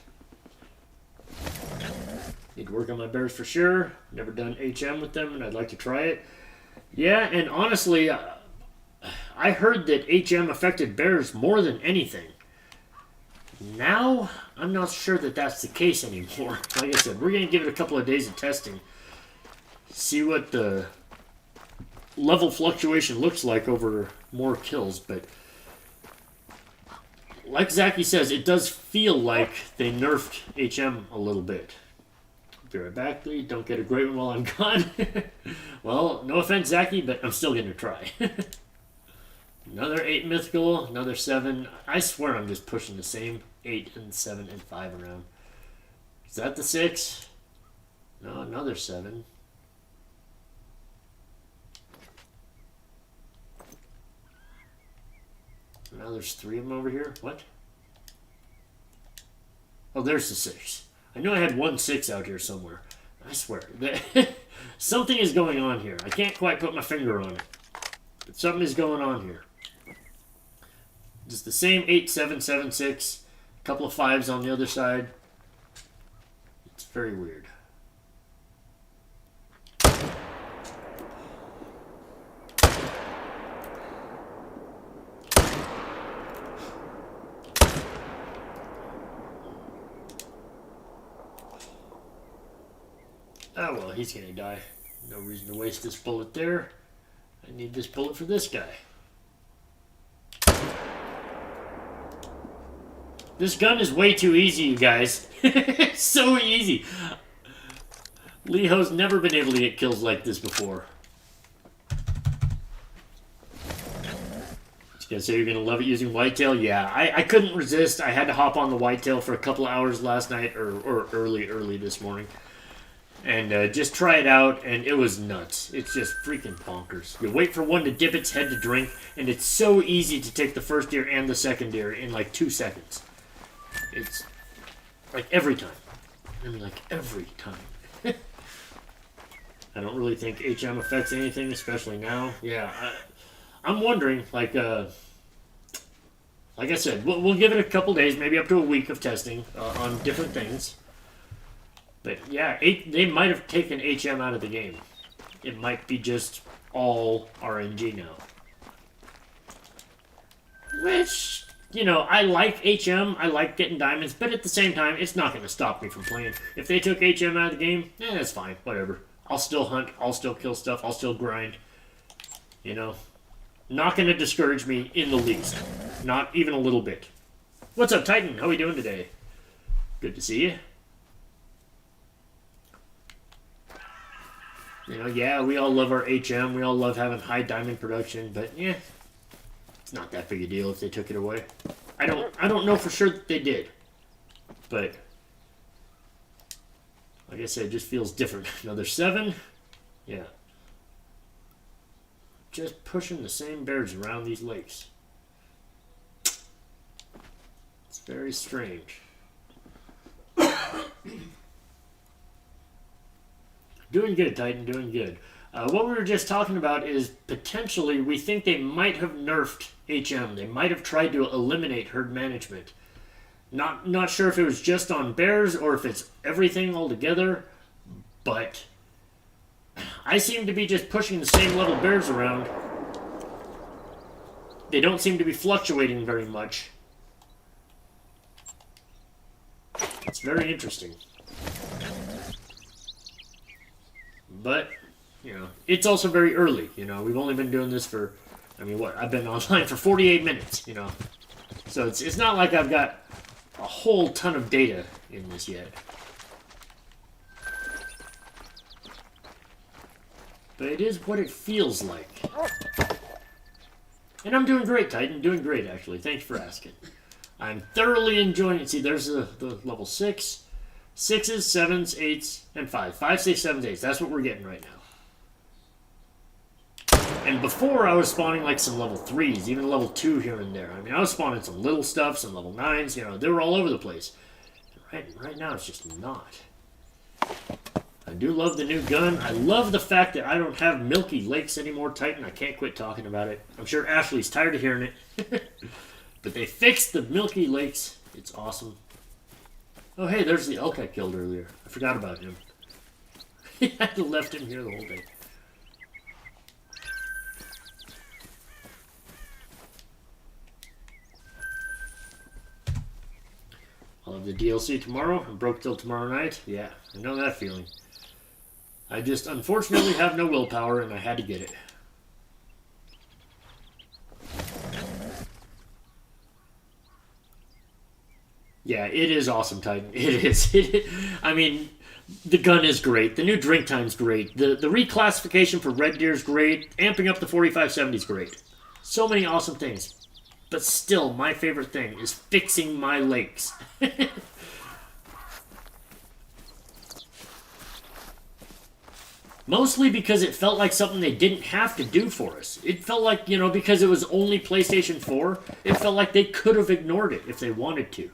Need to work on my bears for sure. Never done HM with them, and I'd like to try it. Yeah, and honestly, I heard that HM affected bears more than anything. Now, I'm not sure that that's the case anymore. Like I said, we're going to give it a couple of days of testing. See what the level fluctuation looks like over more kills, but like Zachy says, it does feel like they nerfed HM a little bit. Be right back, please. Don't get a great one while I'm gone. Well, no offense, Zachy, but I'm still going to try. Another 8 mythical, another 7. I swear I'm just pushing the same 8 and 7 and 5 around. Is that the 6? No, another 7. Now there's 3 of them over here. What? Oh, there's the 6. I knew I had 1 6 out here somewhere. I swear. Something is going on here. I can't quite put my finger on it. But something is going on here. Just the same 8, 7, 7, 6. A couple of 5s on the other side. It's very weird. Oh, well, he's gonna die. No reason to waste this bullet there. I need this bullet for this guy. This gun is way too easy, you guys. It's so easy. Leho's never been able to get kills like this before. You say you're going to love it using whitetail? Yeah, I couldn't resist. I had to hop on the whitetail for a couple of hours last night, or early this morning. And just try it out, and it was nuts. It's just freaking bonkers. You wait for one to dip its head to drink, and it's so easy to take the first deer and the second deer in like 2 seconds. It's like every time. I mean, like every time. I don't really think HM affects anything, especially now. Yeah, I'm wondering, like I said, we'll give it a couple days, maybe up to a week of testing on different things. But yeah, they might have taken HM out of the game. It might be just all RNG now. Which, you know, I like HM, I like getting diamonds, but at the same time, it's not going to stop me from playing. If they took HM out of the game, that's fine, whatever. I'll still hunt, I'll still kill stuff, I'll still grind. You know, not going to discourage me in the least. Not even a little bit. What's up, Titan? How are we doing today? Good to see you. You know, yeah, we all love our HM. We all love having high diamond production, but yeah, it's not that big a deal if they took it away. I don't know for sure that they did, but like I said, it just feels different. Another 7, yeah. Just pushing the same bears around these lakes. It's very strange. Doing good, Titan, doing good. What we were just talking about is potentially we think they might have nerfed HM. They might have tried to eliminate herd management. Not sure if it was just on bears or if it's everything altogether, but I seem to be just pushing the same level bears around. They don't seem to be fluctuating very much. It's very interesting. But, you know, it's also very early, you know. We've only been doing this for, I mean, what? I've been online for 48 minutes, you know. So it's not like I've got a whole ton of data in this yet. But it is what it feels like. And I'm doing great, Titan. Doing great, actually. Thanks for asking. I'm thoroughly enjoying it. See, there's the level 6. 6s, 7s, 8s, and 5. 5, 6, 7, 8s. That's what we're getting right now. And before, I was spawning like some level 3s, even level 2 here and there. I mean, I was spawning some little stuff, some level 9s, you know, they were all over the place. Right now, it's just not. I do love the new gun. I love the fact that I don't have Milky Lakes anymore, Titan. I can't quit talking about it. I'm sure Ashley's tired of hearing it. But they fixed the Milky Lakes. It's awesome. Oh, hey, there's the elk I killed earlier. I forgot about him. I left him here the whole day. I'll have the DLC tomorrow. I'm broke till tomorrow night. Yeah, I know that feeling. I just unfortunately have no willpower, and I had to get it. Yeah, it is awesome, Titan. It is. I mean, the gun is great. The new drink time's great. The reclassification for Red Deer's great. Amping up the 4570 is great. So many awesome things. But still, my favorite thing is fixing my lakes. Mostly because it felt like something they didn't have to do for us. It felt like, you know, because it was only PlayStation 4, it felt like they could have ignored it if they wanted to.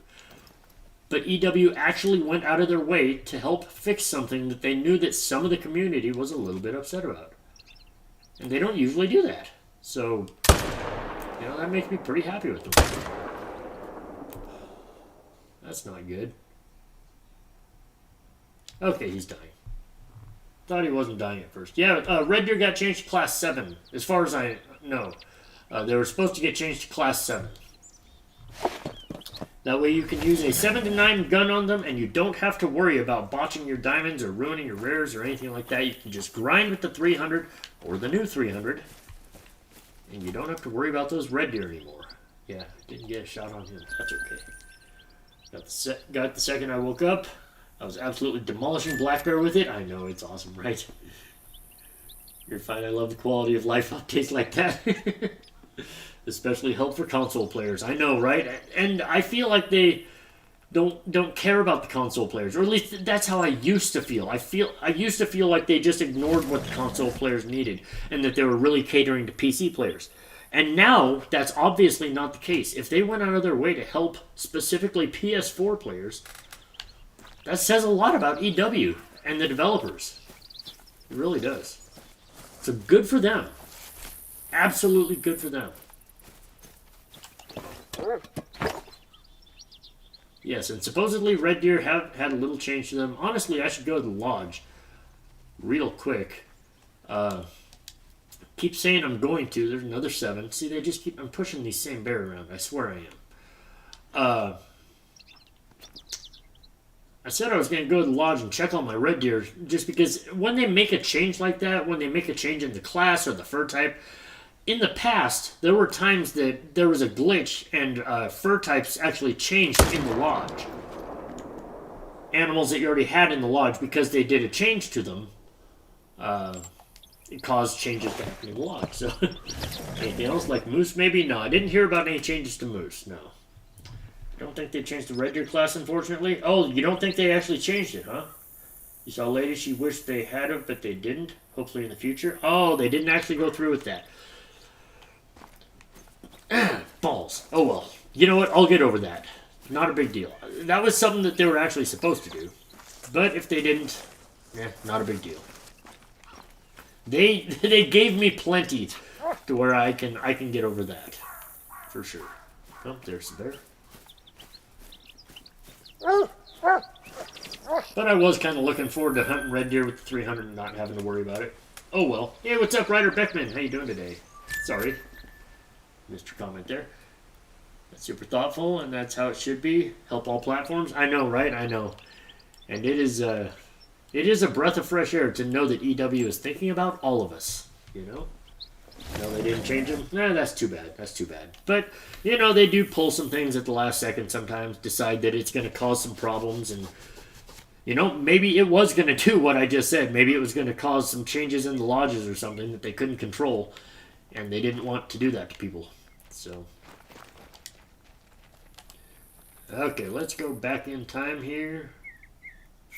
But EW actually went out of their way to help fix something that they knew that some of the community was a little bit upset about. And they don't usually do that. So, you know, that makes me pretty happy with them. That's not good. Okay, he's dying. Thought he wasn't dying at first. Yeah, Red Deer got changed to Class 7, as far as I know. They were supposed to get changed to Class 7. That way you can use a 7 to 9 gun on them, and you don't have to worry about botching your diamonds or ruining your rares or anything like that. You can just grind with the 300 or the new 300, and you don't have to worry about those red deer anymore. Yeah, didn't get a shot on him. That's okay. Got the second I woke up. I was absolutely demolishing Black Bear with it. I know, it's awesome, right? You're fine. I love the quality of life updates like that. Especially help for console players. I know, right? And I feel like they don't care about the console players, or at least that's how I used to feel. I used to feel like they just ignored what the console players needed, and that they were really catering to PC players. And now that's obviously not the case. If they went out of their way to help specifically PS4 players, that says a lot about EW and the developers. It really does. So good for them. Absolutely good for them. Yes, and supposedly Red Deer have had a little change to them. Honestly, I should go to the lodge real quick. Keep saying I'm going to. There's another 7. See, they just keep... I'm pushing these same bear around. I swear I am. I said I was going to go to the lodge and check on my red deer, just because when they make a change like that, when they make a change in the class or the fur type, in the past, there were times that there was a glitch and fur types actually changed in the lodge. Animals that you already had in the lodge, because they did a change to them, it caused changes to happen in the lodge. So, anything else like moose? Maybe? No, I didn't hear about any changes to moose. No. I don't think they changed the red deer class, unfortunately. Oh, you don't think they actually changed it, huh? You saw a lady, she wished they had it, but they didn't. Hopefully in the future. Oh, they didn't actually go through with that. Balls. Oh well. You know what? I'll get over that. Not a big deal. That was something that they were actually supposed to do. But if they didn't, not a big deal. They gave me plenty to where I can get over that. For sure. Oh, there's the bear. But I was kind of looking forward to hunting red deer with the 300 and not having to worry about it. Oh well. Hey, what's up, Ryder Beckman? How you doing today? Sorry. Missed your comment there. That's super thoughtful, and that's how it should be. Help all platforms. I know, right? I know. And it is a breath of fresh air to know that EW is thinking about all of us. You know? No, they didn't change them. Nah, that's too bad. That's too bad. But, you know, they do pull some things at the last second sometimes, decide that it's going to cause some problems, and, you know, maybe it was going to do what I just said. Maybe it was going to cause some changes in the lodges or something that they couldn't control, and they didn't want to do that to people. So, okay, let's go back in time here.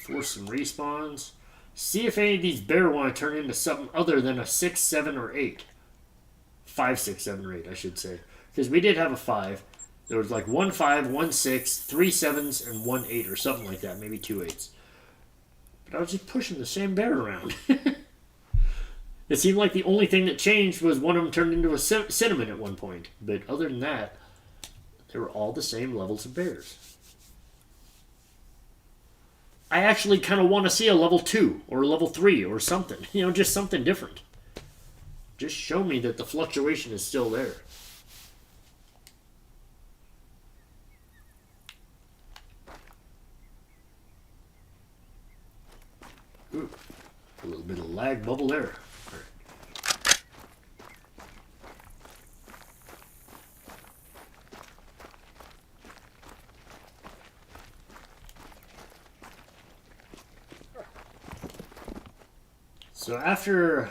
Force some respawns. See if any of these bear want to turn into something other than a 6, 7, or 8. 5, 6, 7, or 8, I should say. Because we did have a 5. There was like 1 5, 1 6, 3 7s, and 1 8, or something like that. Maybe 2 8s. But I was just pushing the same bear around. It seemed like the only thing that changed was one of them turned into a cinnamon at one point. But other than that, they were all the same levels of bears. I actually kind of want to see a level 2 or a level 3 or something. You know, just something different. Just show me that the fluctuation is still there. Ooh, a little bit of lag bubble there. So after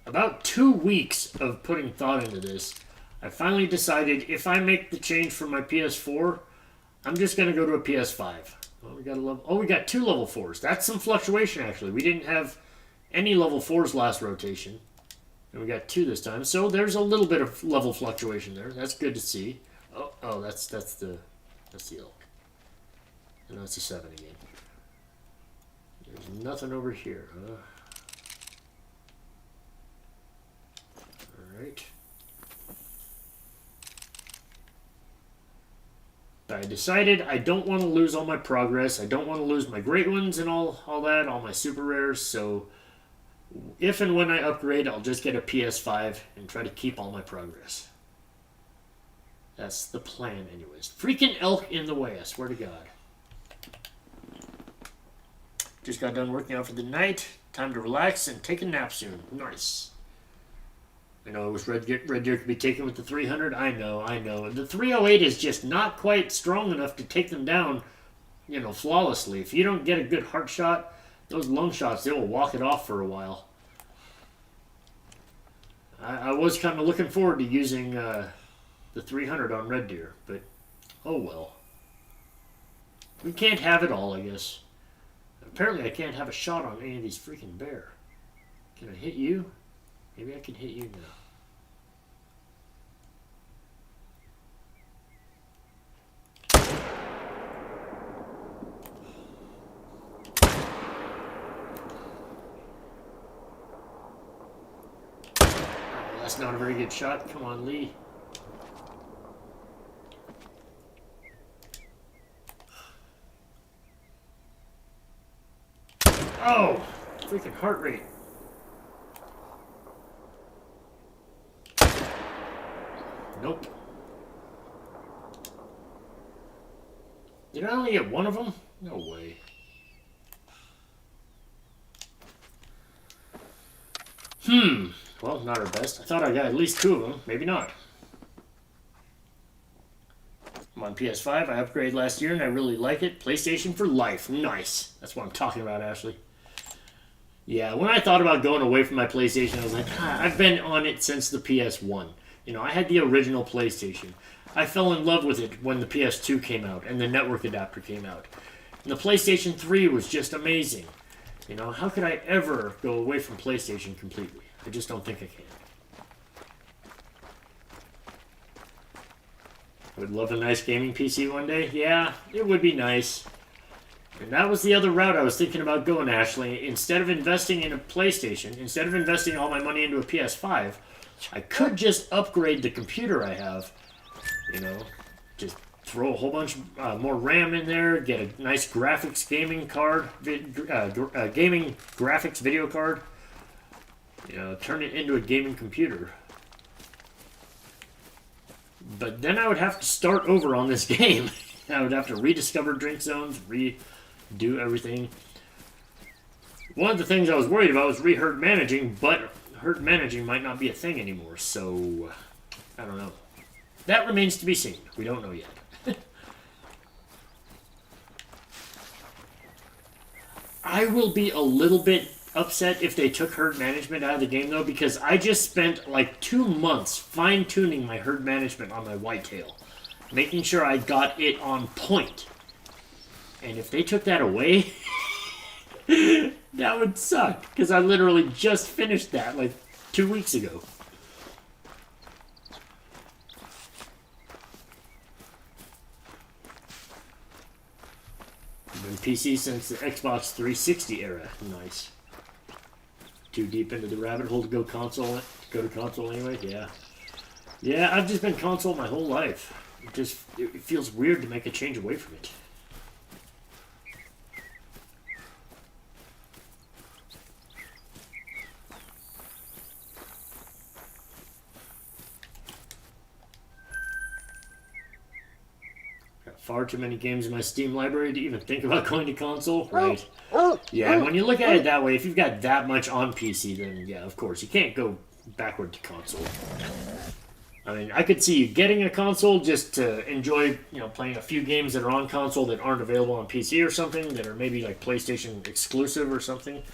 about 2 weeks of putting thought into this, I finally decided if I make the change from my PS4, I'm just going to go to a PS5. Oh, we got 2 level 4s. That's some fluctuation, actually. We didn't have any level 4s last rotation. And we got 2 this time. So there's a little bit of level fluctuation there. That's good to see. Oh, that's the elk. And that's a 7 again. There's nothing over here, huh? Alright. I decided I don't want to lose all my progress. I don't want to lose my great ones and all that, all my super rares. So if and when I upgrade, I'll just get a PS5 and try to keep all my progress. That's the plan, anyways. Freaking elk in the way, I swear to God. Just got done working out for the night. Time to relax and take a nap soon. Nice. I know I wish Red Deer could be taken with the 300. I know. The 308 is just not quite strong enough to take them down, flawlessly. If you don't get a good heart shot, those lung shots, they will walk it off for a while. I was kind of looking forward to using the 300 on Red Deer, but oh well. We can't have it all, I guess. Apparently I can't have a shot on any of these freaking bear. Can I hit you? Maybe I can hit you now. That's not a very good shot. Come on, Lee. Oh! Freaking heart rate. Nope. Did I only get one of them? No way. Well, not our best. I thought I got at least two of them. Maybe not. I'm on PS5. I upgraded last year and I really like it. PlayStation for life. Nice. That's what I'm talking about, Ashley. Yeah, when I thought about going away from my PlayStation, I was like, I've been on it since the PS1. I had the original PlayStation. I fell in love with it when the PS2 came out and the network adapter came out. And the PlayStation 3 was just amazing. How could I ever go away from PlayStation completely? I just don't think I can. I would love a nice gaming PC one day. Yeah, it would be nice. And that was the other route I was thinking about going, Ashley. Instead of investing in a PlayStation, instead of investing all my money into a PS5, I could just upgrade the computer I have. Just throw a whole bunch more RAM in there, get a nice graphics gaming card, gaming graphics video card. Turn it into a gaming computer. But then I would have to start over on this game. I would have to rediscover drink zones, redo everything. One of the things I was worried about was herd managing, but herd managing might not be a thing anymore, so I don't know. That remains to be seen. We don't know yet. I will be a little bit upset if they took herd management out of the game, though, because I just spent like 2 months fine-tuning my herd management on my whitetail, making sure I got it on point. And if they took that away, that would suck, because I literally just finished that like 2 weeks ago. Been PC since the Xbox 360 era. Nice. Too deep into the rabbit hole to go to console anyway. Yeah, I've just been console my whole life. It feels weird to make a change away from it. Far too many games in my Steam library to even think about going to console, right? Yeah, and when you look at it that way, if you've got that much on PC, then yeah, of course, you can't go backward to console. I mean, I could see you getting a console just to enjoy, playing a few games that are on console that aren't available on PC or something, that are maybe like PlayStation exclusive or something.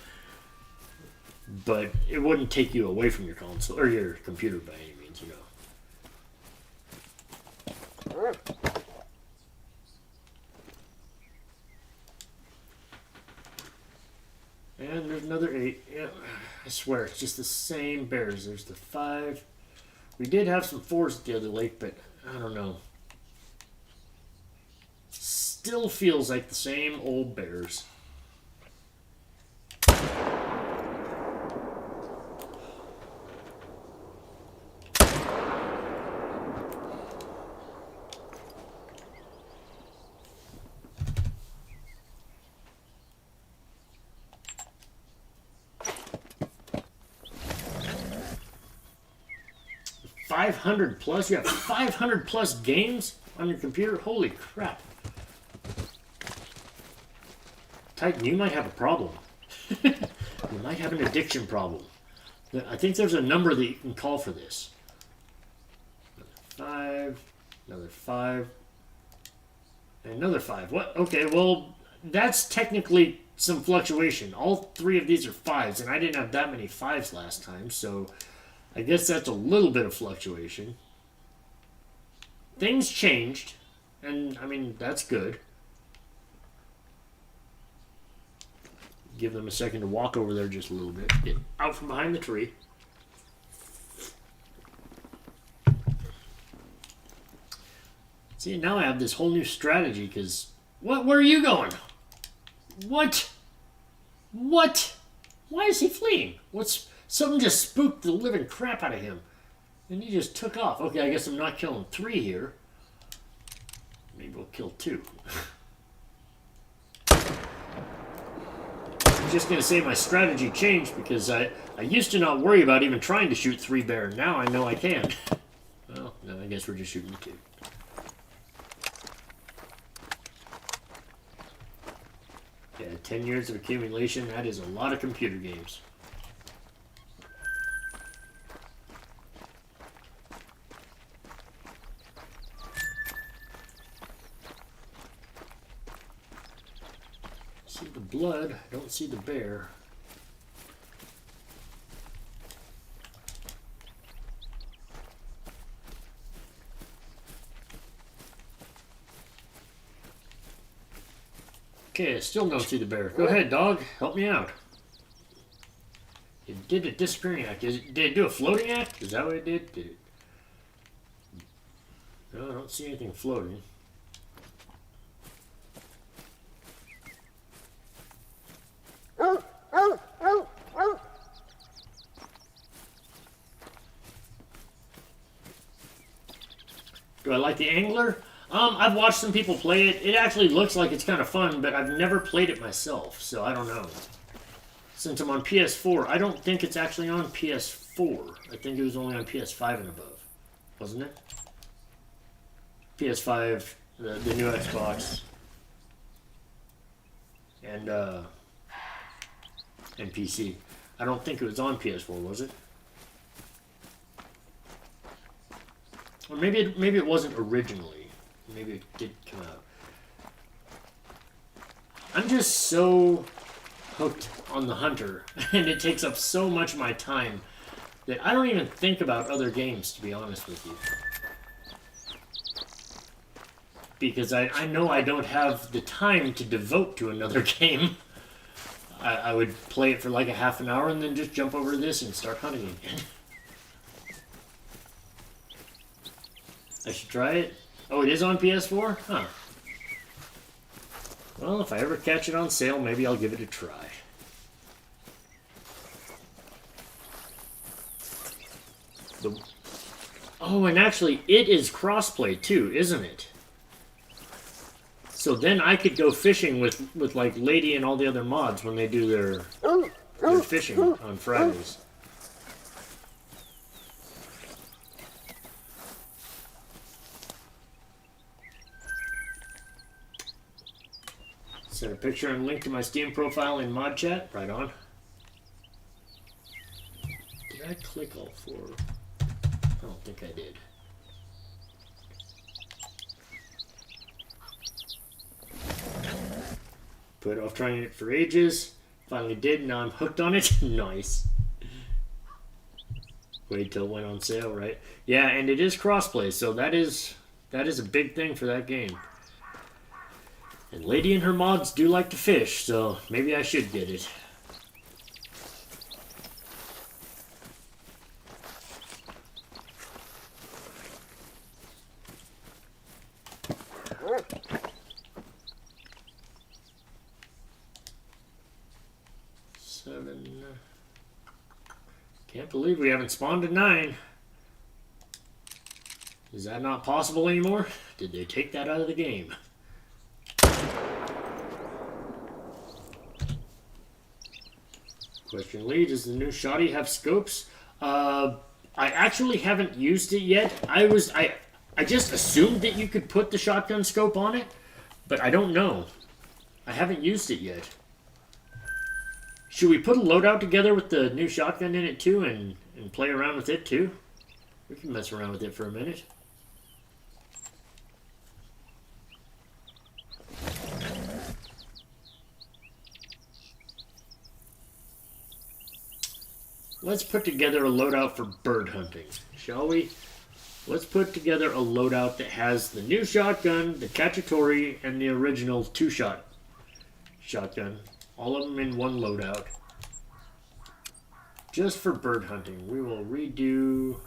But it wouldn't take you away from your console, or your computer by any means, And there's another 8. Yeah, I swear, it's just the same bears. There's the 5. We did have some 4s at the other lake, but I don't know. Still feels like the same old bears. 500 plus? You have 500 plus games on your computer? Holy crap. Titan, you might have a problem. You might have an addiction problem. I think there's a number that you can call for this. Another 5, and another 5. What? Okay, well, that's technically some fluctuation. All 3 of these are 5s, and I didn't have that many 5s last time, so I guess that's a little bit of fluctuation. Things changed, and I mean, that's good. Give them a second to walk over there just a little bit. Get out from behind the tree. See, now I have this whole new strategy, because... What? Where are you going? What? What? Why is he fleeing? Something just spooked the living crap out of him. And he just took off. Okay, I guess I'm not killing 3 here. Maybe we'll kill 2. I'm just going to say my strategy changed, because I used to not worry about even trying to shoot 3 bear. Now I know I can. Well, no, I guess we're just shooting 2. Yeah, 10 years of accumulation, that is a lot of computer games. See the blood, I don't see the bear. Okay, I still don't see the bear. Go ahead, dog. Help me out. It did a disappearing act. Did it do a floating act? Is that what it did? Did it? No, I don't see anything floating. Do I like the angler? I've watched some people play it. It actually looks like it's kind of fun, but I've never played it myself, so I don't know. Since I'm on PS4, I don't think it's actually on PS4. I think it was only on PS5 and above. Wasn't it? PS5, the new Xbox, and PC. I don't think it was on PS4, was it? Or maybe it wasn't originally. Maybe it did come out. I'm just so hooked on the Hunter, and it takes up so much of my time that I don't even think about other games, to be honest with you. Because I know I don't have the time to devote to another game. I would play it for like a half an hour and then just jump over to this and start hunting again. I should try it. Oh, it is on PS4? Huh. Well, if I ever catch it on sale, maybe I'll give it a try. Oh, and actually, it is crossplay too, isn't it? So then I could go fishing with like Lady and all the other mods when they do their fishing on Fridays. Set a picture and link to my Steam profile in mod chat. Right on. Did I click all 4? I don't think I did. Put off trying it for ages. Finally did. Now I'm hooked on it. Nice. Wait till it went on sale, right? Yeah, and it is crossplay, so that is a big thing for that game. And Lady and her mods do like to fish, so maybe I should get it. Can't believe we haven't spawned a 9. Is that not possible anymore? Did they take that out of the game? Question Lee, does the new Shoddy have scopes? I actually haven't used it yet. I just assumed that you could put the shotgun scope on it, but I don't know. I haven't used it yet. Should we put a loadout together with the new shotgun in it too and play around with it too? We can mess around with it for a minute. Let's put together a loadout for bird hunting, shall we? Let's put together a loadout that has the new shotgun, the Cacciatore, and the original two-shot shotgun. All of them in one loadout. Just for bird hunting. We will redo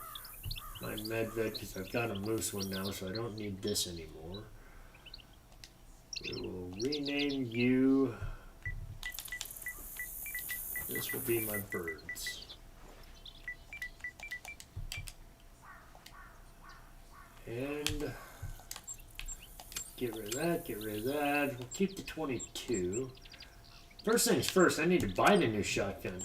my medvet because I've got a moose one now, so I don't need this anymore. We will rename you. This will be my birds. And get rid of that, get rid of that. We'll keep the 22. First things first, I need to buy the new shotgun.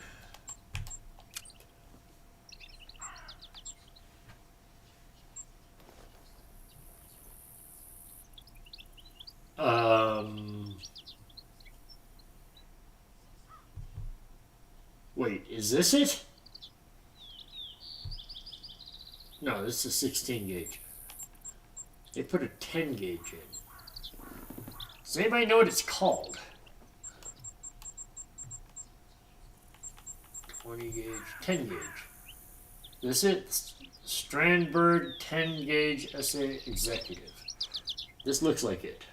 Wait, is this it? No, this is a 16 gauge. They put a 10 gauge in. Does anybody know what it's called? 20 gauge, 10 gauge. This is it? Strandberg 10 gauge SA Executive. This looks like it.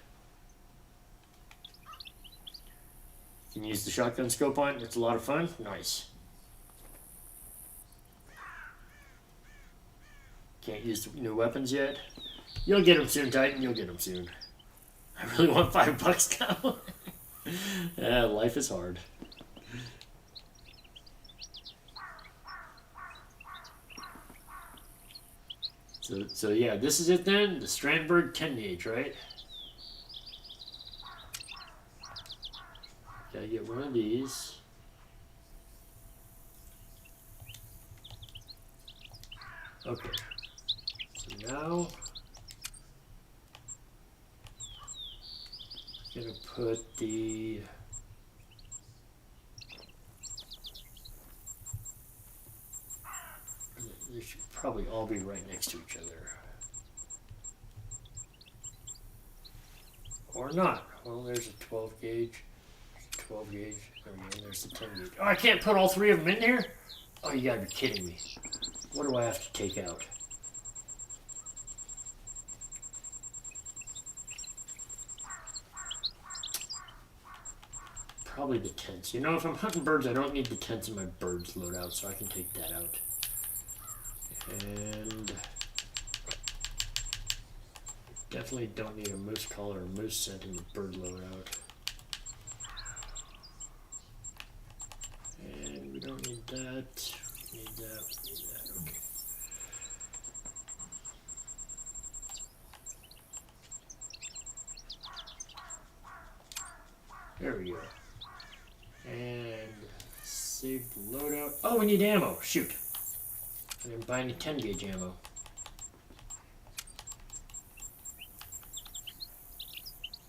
You can use the shotgun scope on it. It's a lot of fun. Nice. Can't use the new weapons yet. You'll get them soon, Titan. You'll get them soon. I really want $5 now. Yeah, life is hard. So yeah, this is it then. The Strandberg 10 gauge, right? Gotta get one of these. Okay. So now I'm gonna put the they should probably all be right next to each other. Or not. Well, there's a 12 gauge. 12 gauge. And there's the 10 gauge. Oh, I can't put all three of them in here? Oh, you gotta be kidding me. What do I have to take out? Probably the tents. You know, if I'm hunting birds, I don't need the tents in my birds loadout, so I can take that out. And definitely don't need a moose collar or moose scent in the bird loadout. And we don't need that. We need that. We need that. Okay. There we go. And save the loadout. Oh, we need ammo. Shoot. I didn't buy any 10 gauge ammo.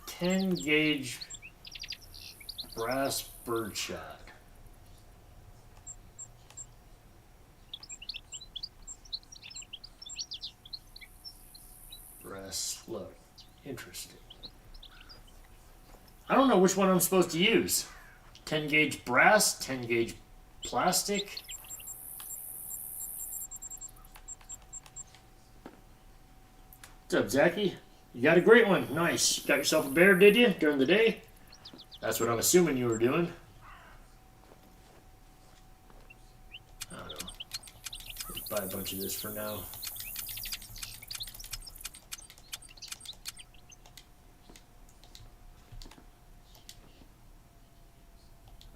Ten gauge brass birdshot. Brass float. Interesting. I don't know which one I'm supposed to use. 10 gauge brass, 10 gauge plastic. What's up, Zachy? You got a great one. Nice. Got yourself a bear, did you, during the day? That's what I'm assuming you were doing. I don't know. Let's buy a bunch of this for now.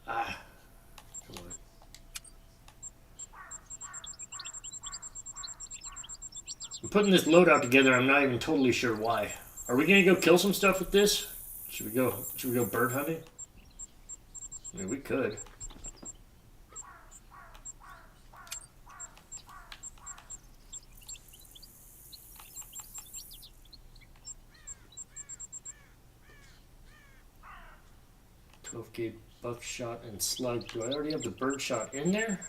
Ah. Come on. I'm putting this loadout together. I'm not even totally sure why. Are we gonna go kill some stuff with this? Should we go bird hunting? I mean, we could. 12 gauge buckshot and slug. Do I already have the birdshot in there?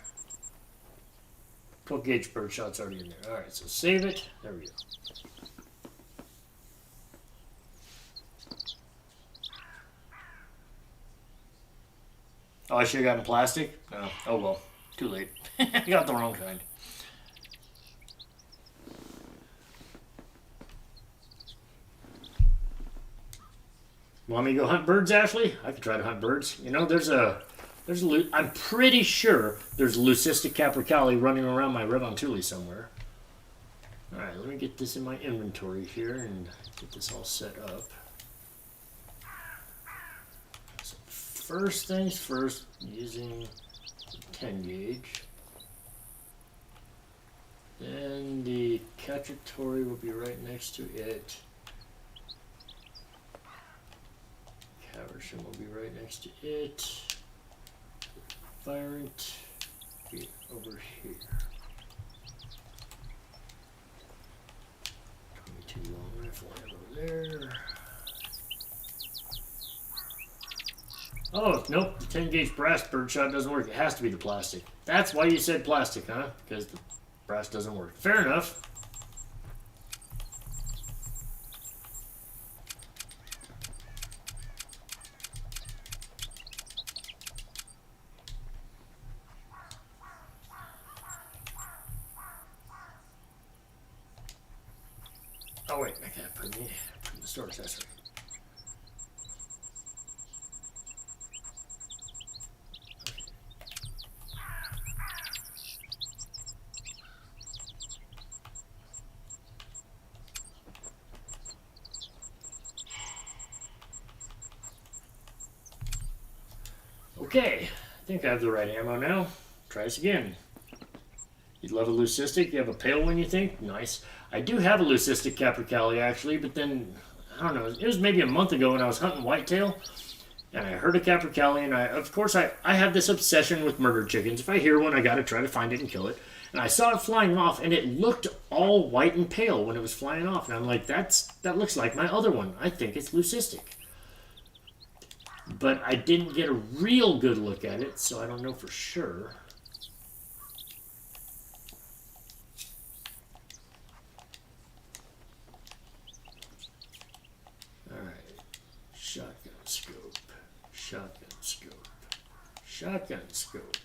12 gauge birdshot's already in there. Alright, so save it. There we go. Oh, I should have gotten plastic? No. Oh well. Too late. I got the wrong kind. Want me to go hunt birds, Ashley? I could try to hunt birds. You know, I'm pretty sure there's a leucistic capercaillie running around my Revontuli somewhere. Alright, let me get this in my inventory here and get this all set up. So first things first, using the 10 gauge. Then the cacciatore will be right next to it. Caversham will be right next to it. Virant be over here. 22 long rifle over there. Oh, nope, the 10 gauge brass birdshot doesn't work. It has to be the plastic. That's why you said plastic, huh? Because the brass doesn't work. Fair enough. Oh wait, I can't put in the storage, that's right. Okay, I think I have the right ammo now. Try this again. You'd love a leucistic? You have a pale one, you think? Nice. I do have a leucistic capercaillie, actually, but then, I don't know, it was maybe a month ago when I was hunting whitetail, and I heard a capercaillie, and of course, I have this obsession with murder chickens. If I hear one, I gotta try to find it and kill it. And I saw it flying off, and it looked all white and pale when it was flying off, and I'm like, that looks like my other one. I think it's leucistic. But I didn't get a real good look at it, so I don't know for sure. Alright. Shotgun scope. Shotgun scope. Shotgun scope.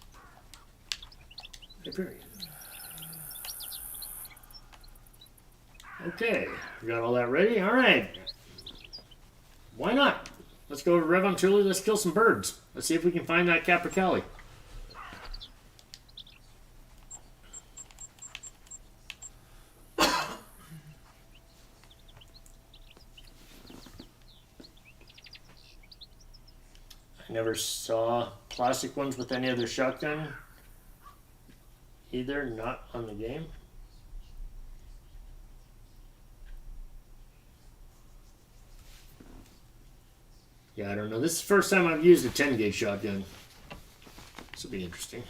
Hyperion. Okay. We got all that ready? Alright. Why not? Let's go to Revontuli, let's kill some birds. Let's see if we can find that capercaillie. I never saw plastic ones with any other shotgun either, not on the game. Yeah, I don't know. This is the first time I've used a 10 gauge shotgun. This will be interesting.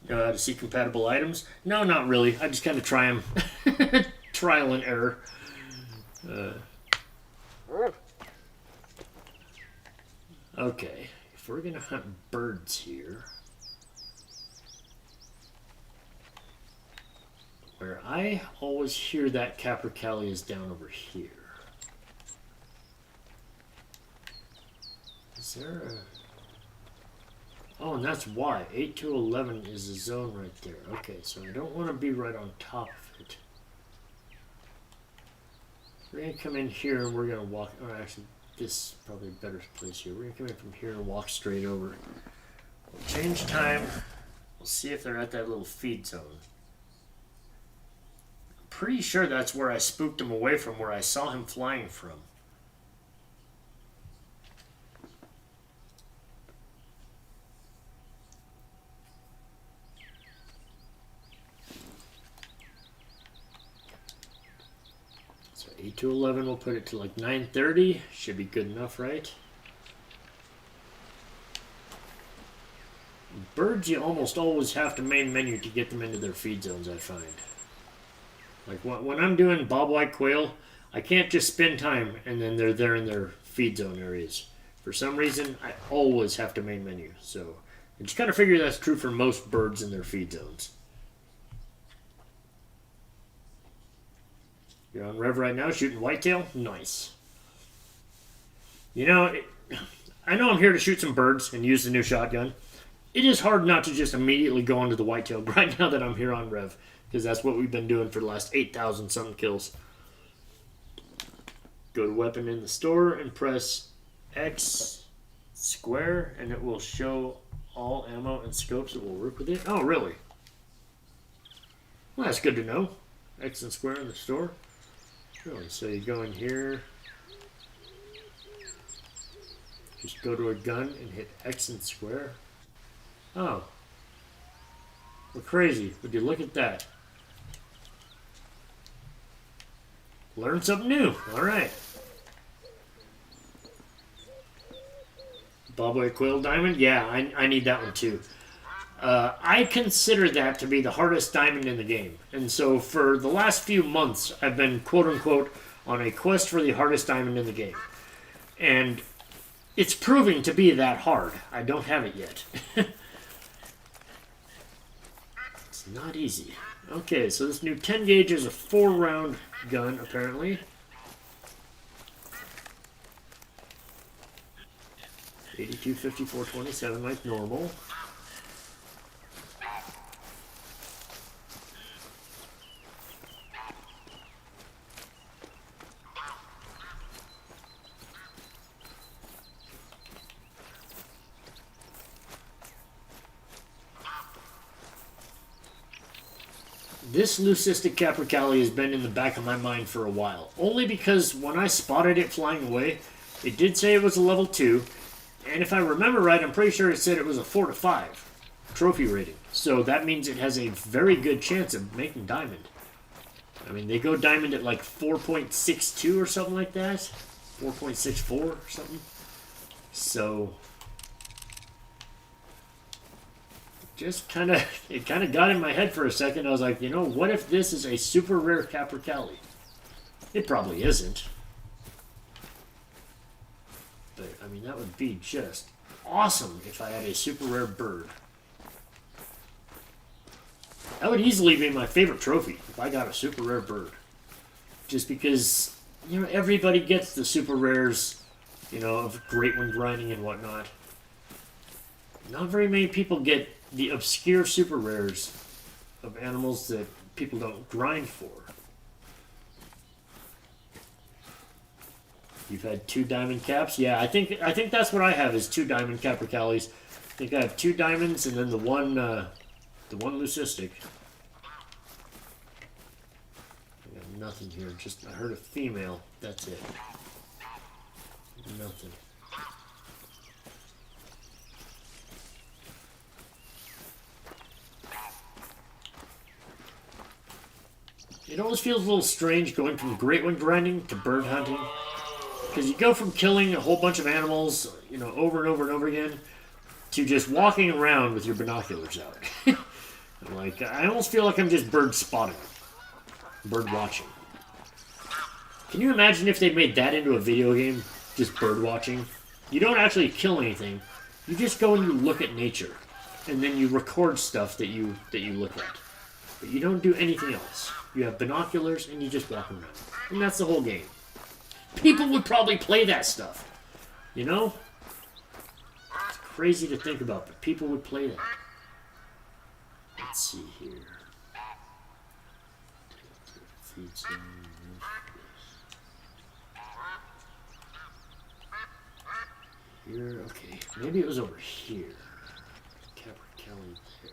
Know how to see compatible items? No, not really. I just kind of try them. Trial and error. Okay. If we're going to hunt birds here, where I always hear that capercaillie is down over here. Is there a... Oh, and that's why. 8 to 11 is the zone right there. Okay, so I don't want to be right on top of it. We're going to come in here and we're going to walk... Oh, actually... This is probably a better place here. We're going to come in from here and walk straight over. We'll change time. We'll see if they're at that little feed zone. I'm pretty sure that's where I spooked him away from, where I saw him flying from. So 8 to 11, we'll put it to like 9:30. Should be good enough, right? Birds, you almost always have to main menu to get them into their feed zones, I find. Like when I'm doing bobwhite quail, I can't just spend time and then they're there in their feed zone areas. For some reason, I always have to main menu. So I just kind of figure that's true for most birds in their feed zones. You're on Rev right now shooting whitetail? Nice. You know, I know I'm here to shoot some birds and use the new shotgun. It is hard not to just immediately go onto the whitetail right now that I'm here on Rev, because that's what we've been doing for the last 8,000 something kills. Go to weapon in the store and press X square and it will show all ammo and scopes that will work with it. Oh, really? Well, that's good to know. X and square in the store. Really? So you go in here, just go to a gun and hit X and square. Oh. We're crazy. Would you look at that? Learn something new. Alright. Bobwhite Quail Diamond? Yeah, I need that one too. I consider that to be the hardest diamond in the game. And so for the last few months, I've been quote-unquote on a quest for the hardest diamond in the game. And it's proving to be that hard. I don't have it yet. It's not easy. Okay, so this new 10 gauge is a 4-round gun, apparently. 82, 54, 27, like normal. This leucistic capercaillie has been in the back of my mind for a while. Only because when I spotted it flying away, it did say it was a level 2. And if I remember right, I'm pretty sure it said it was a 4 to 5 trophy rating. So that means it has a very good chance of making diamond. I mean, they go diamond at like 4.62 or something like that. 4.64 or something. So just it kind of got in my head for a second. I was like, you know, what if this is a super rare capercaillie? It probably isn't. But, I mean, that would be just awesome if I had a super rare bird. That would easily be my favorite trophy if I got a super rare bird. Just because, you know, everybody gets the super rares, you know, of great one grinding and whatnot. Not very many people get the obscure super rares of animals that people don't grind for. You've had 2 diamond caps? Yeah, I think that's what I have is 2 diamond capercaillies. I think I have 2 diamonds and then the one leucistic. I got nothing here. Just I heard a female. That's it. Nothing. It always feels a little strange going from great one grinding to bird hunting. Because you go from killing a whole bunch of animals, you know, over and over and over again, to just walking around with your binoculars out. Like, I almost feel like I'm just bird spotting. Bird watching. Can you imagine if they made that into a video game? Just bird watching? You don't actually kill anything. You just go and you look at nature. And then you record stuff that you look at. But you don't do anything else. You have binoculars and you just walk around. And that's the whole game. People would probably play that stuff. You know? It's crazy to think about, but people would play that. Let's see here. Here, okay. Maybe it was over here. Capercaillie there.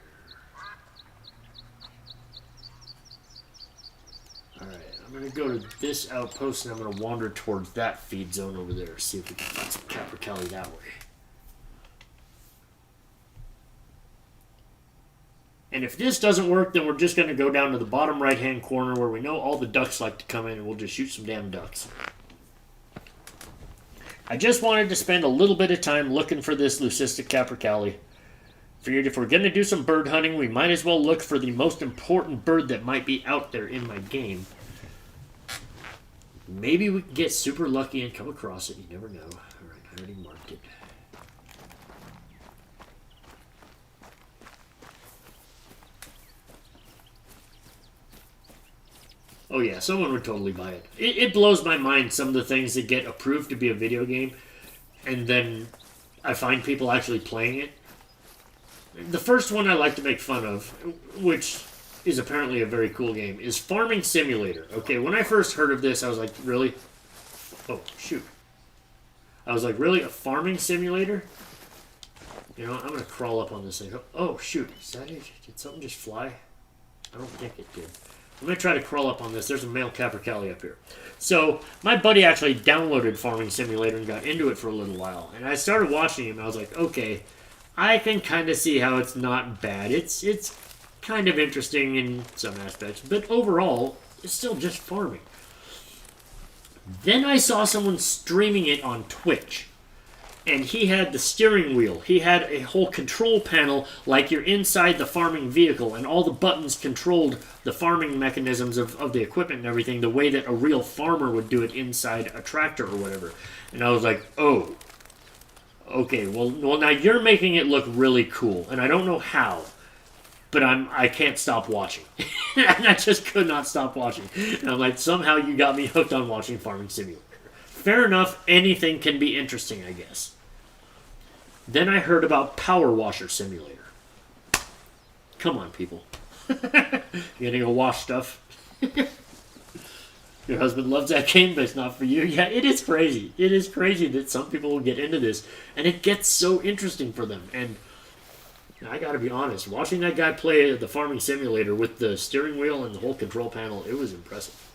Alright, I'm going to go to this outpost and I'm going to wander towards that feed zone over there. See if we can find some capercaillie that way. And if this doesn't work, then we're just going to go down to the bottom right-hand corner where we know all the ducks like to come in and we'll just shoot some damn ducks. I just wanted to spend a little bit of time looking for this leucistic capercaillie. Figured if we're going to do some bird hunting, we might as well look for the most important bird that might be out there in my game. Maybe we can get super lucky and come across it. You never know. Alright, I already marked it. Oh yeah, someone would totally buy it. It blows my mind some of the things that get approved to be a video game, and then I find people actually playing it. The first one I like to make fun of, which is apparently a very cool game, is Farming Simulator. Okay, when I first heard of this, I was like, really? Oh, shoot. I was like, really? A farming simulator? You know, I'm going to crawl up on this thing. Oh, shoot. Is that it? Did something just fly? I don't think it did. I'm going to try to crawl up on this. There's a male capercaillie up here. So, my buddy actually downloaded Farming Simulator and got into it for a little while. And I started watching him, and I was like, okay, I can kind of see how it's not bad. It's kind of interesting in some aspects, but overall, it's still just farming. Then I saw someone streaming it on Twitch. And he had the steering wheel. He had a whole control panel like you're inside the farming vehicle, and all the buttons controlled the farming mechanisms of the equipment and everything the way that a real farmer would do it inside a tractor or whatever. And I was like, oh, okay, well now you're making it look really cool, and I don't know how, but I can't stop watching. And I just could not stop watching. And I'm like, somehow you got me hooked on watching Farming Simulator. Fair enough, anything can be interesting, I guess. Then I heard about Power Washer Simulator. Come on, people. You gonna go wash stuff? Your husband loves that game, but it's not for you. Yeah, it is crazy. It is crazy that some people will get into this, and it gets so interesting for them. And I gotta be honest, watching that guy play the Farming Simulator with the steering wheel and the whole control panel, it was impressive.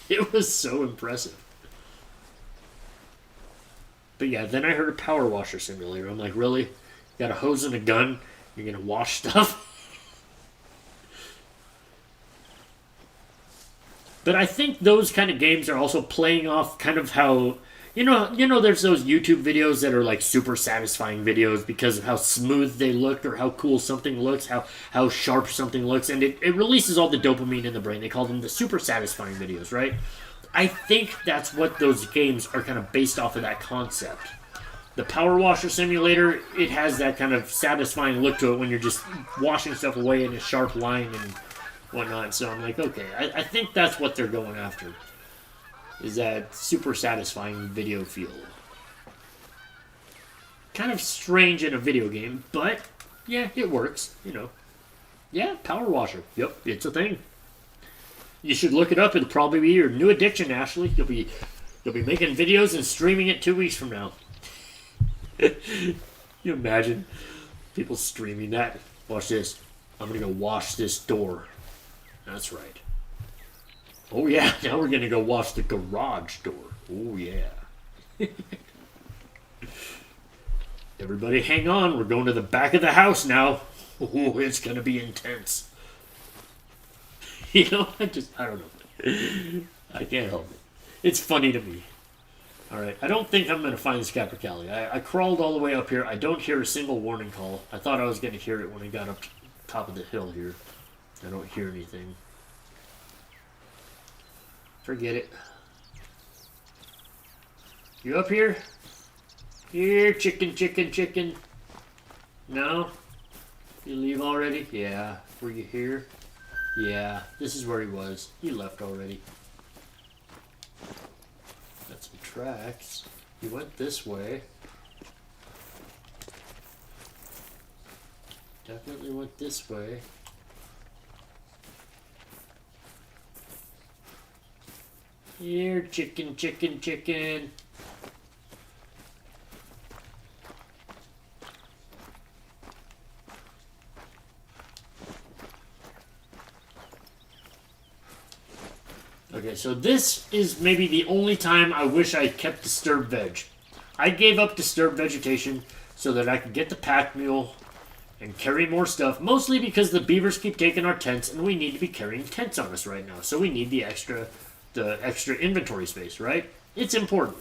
It was so impressive. But yeah, then I heard of Power Washer Simulator. I'm like, really? You got a hose and a gun? You're gonna wash stuff? But I think those kind of games are also playing off kind of how, you know, there's those YouTube videos that are like super satisfying videos because of how smooth they look or how cool something looks, how sharp something looks, and it releases all the dopamine in the brain. They call them the super satisfying videos, right? I think that's what those games are kind of based off of, that concept. The Power Washer Simulator, it has that kind of satisfying look to it when you're just washing stuff away in a sharp line and whatnot. So I'm like, okay, I think that's what they're going after, is that super satisfying video feel. Kind of strange in a video game, but yeah, it works, you know. Yeah, Power Washer. Yep, it's a thing. You should look it up. It'll probably be your new addiction, Ashley. You'll be making videos and streaming it 2 weeks from now. You imagine people streaming that? Watch this. I'm gonna go wash this door. That's right. Oh yeah, now we're gonna go wash the garage door. Oh yeah. Everybody hang on. We're going to the back of the house now. Oh, it's gonna be intense. You know, I don't know. I can't help it. It's funny to me. Alright, I don't think I'm going to find this capercaillie. I crawled all the way up here. I don't hear a single warning call. I thought I was going to hear it when I got up to the top of the hill here. I don't hear anything. Forget it. You up here? Here, chicken, chicken, chicken. No? You leave already? Yeah. Were you here? Yeah, this is where he was. He left already. Got some tracks. He went this way. Definitely went this way. Here, chicken, chicken, chicken. Okay, so this is maybe the only time I wish I kept disturbed veg. I gave up disturbed vegetation so that I could get the pack mule and carry more stuff, mostly because the beavers keep taking our tents and we need to be carrying tents on us right now. So we need the extra inventory space, right? It's important.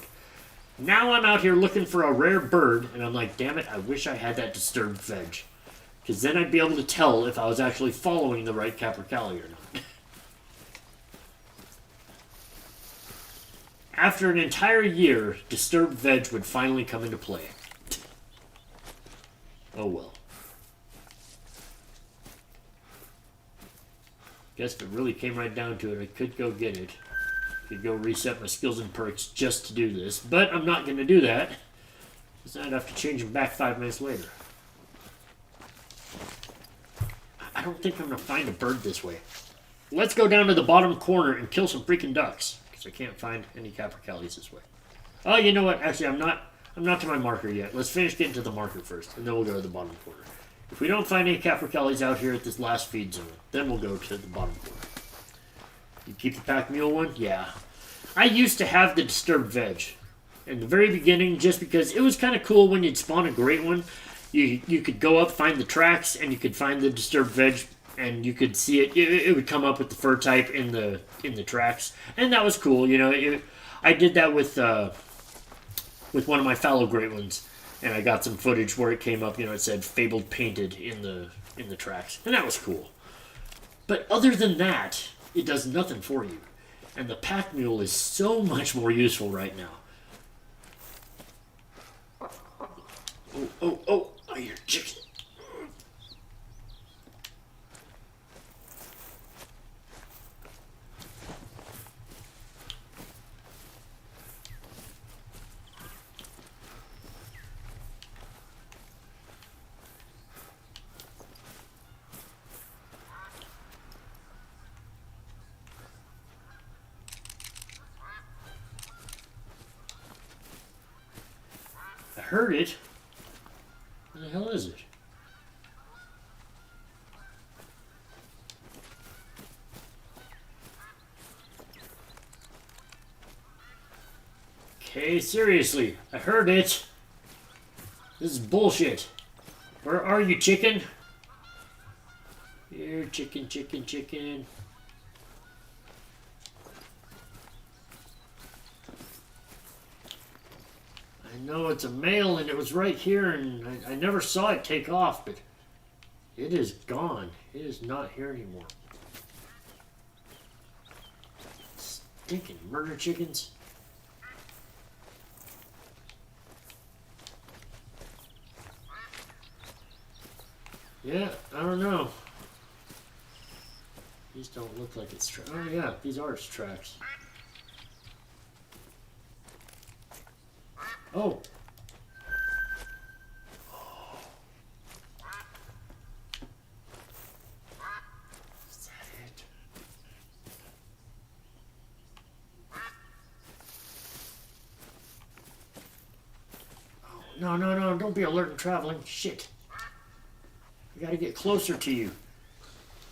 Now I'm out here looking for a rare bird and I'm like, damn it, I wish I had that disturbed veg. Because then I'd be able to tell if I was actually following the right capercaillie or not. After an entire year, disturbed veg would finally come into play. Oh well. Guess if it really came right down to it, I could go get it. Could go reset my skills and perks just to do this, but I'm not going to do that. Because I'd have to change them back 5 minutes later. I don't think I'm going to find a bird this way. Let's go down to the bottom corner and kill some freaking ducks. Because I can't find any capercaillies this way. Oh, you know what? Actually, I'm not to my marker yet. Let's finish getting to the marker first, and then we'll go to the bottom corner. If we don't find any capercaillies out here at this last feed zone, then we'll go to the bottom corner. You keep the pack mule one? Yeah. I used to have the disturbed veg. In the very beginning, just because it was kind of cool when you'd spawn a great one. You could go up, find the tracks, and you could find the disturbed veg, and you could see it. It would come up with the fur type in the tracks, and that was cool. You know, I did that with one of my fallow great ones, and I got some footage where it came up. You know, it said "fabled painted" in the tracks, and that was cool. But other than that, it does nothing for you. And the pack mule is so much more useful right now. Oh, I hear chicken. I heard it. Where the hell is it? Okay, seriously, I heard it. This is bullshit. Where are you, chicken? Here, chicken, chicken, chicken. I know it's a male and it was right here and I never saw it take off, but it is gone. It is not here anymore. Stinking murder chickens. Yeah, I don't know. These don't look like it's oh yeah, these are its tracks. Oh. Is that it? Oh, no, don't be alert and traveling. Shit. I gotta get closer to you.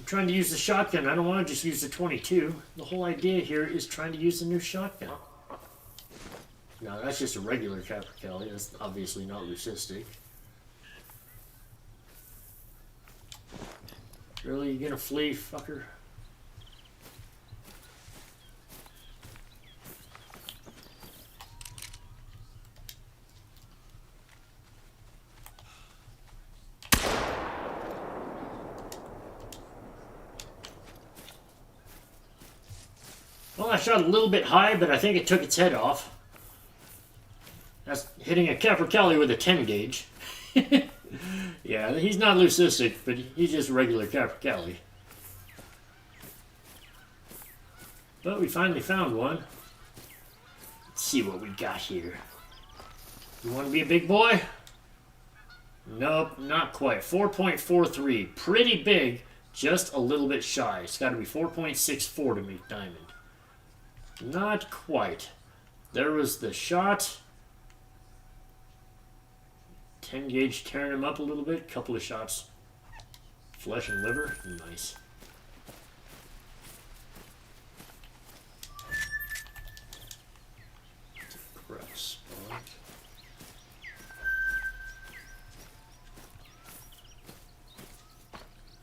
I'm trying to use the shotgun. I don't want to just use the 22. The whole idea here is trying to use the new shotgun. No, that's just a regular capercaillie. That's obviously not leucistic. Really? You gonna flee, fucker? Well, I shot a little bit high, but I think it took its head off. That's hitting a capercaillie with a 10 gauge. Yeah, he's not leucistic, but he's just a regular capercaillie. But we finally found one. Let's see what we got here. You want to be a big boy? Nope, not quite. 4.43. Pretty big, just a little bit shy. It's got to be 4.64 to make diamond. Not quite. There was the shot. 10 gauge tearing him up a little bit. Couple of shots. Flesh and liver. Nice. Crap spot.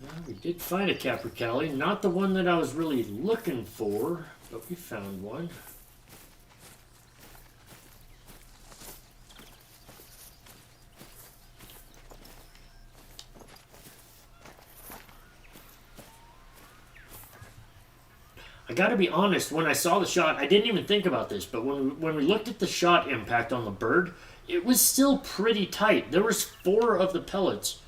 Well, we did find a capercaillie. Not the one that I was really looking for, but we found one. I gotta be honest, when I saw the shot, I didn't even think about this, but when we looked at the shot impact on the bird, it was still pretty tight. There was 4 of the pellets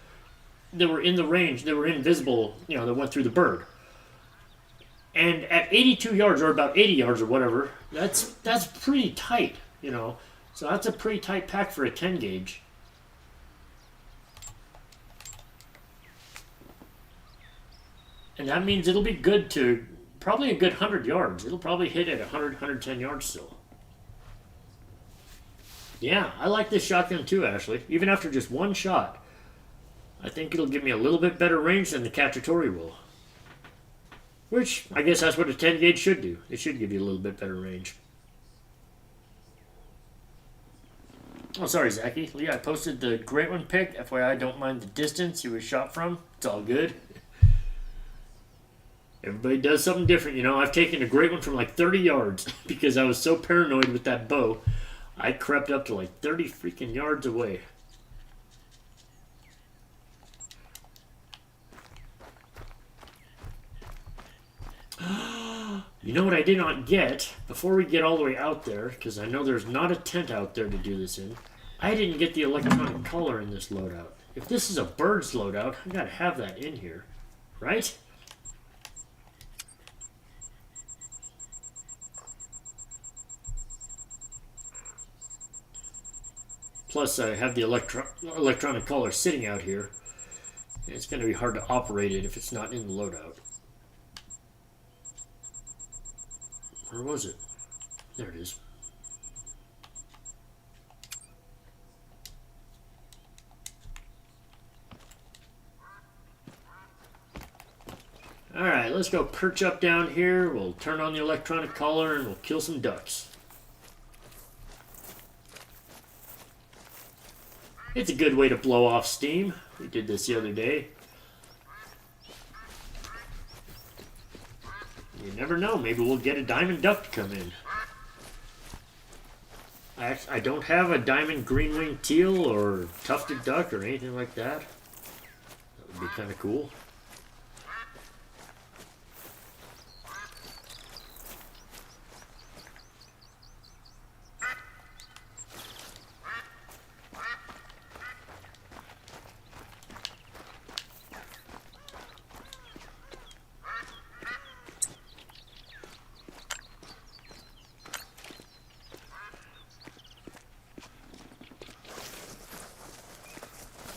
that were in the range, that were invisible, that went through the bird. And at 82 yards, or about 80 yards or whatever, that's pretty tight, So that's a pretty tight pack for a 10 gauge. And that means it'll be good to probably a good 100 yards. It'll probably hit at 100, 110 yards still. Yeah, I like this shotgun too, Ashley. Even after just one shot, I think it'll give me a little bit better range than the Cacciatore will. Which, I guess that's what a 10 gauge should do. It should give you a little bit better range. Oh, sorry, Zachy. Yeah, I posted the Great One pic. FYI, don't mind the distance he was shot from. It's all good. Everybody does something different, I've taken a Great One from like 30 yards because I was so paranoid with that bow. I crept up to like 30 freaking yards away. You know what I did not get, before we get all the way out there, because I know there's not a tent out there to do this in, I didn't get the electronic collar in this loadout. If this is a bird's loadout, I gotta have that in here, right? Plus, I have the electronic collar sitting out here. And it's going to be hard to operate it if it's not in the loadout. Where was it? There it is. Alright, let's go perch up down here. We'll turn on the electronic collar and we'll kill some ducks. It's a good way to blow off steam. We did this the other day. You never know. Maybe we'll get a diamond duck to come in. I don't have a diamond green-winged teal or tufted duck or anything like that. That would be kind of cool.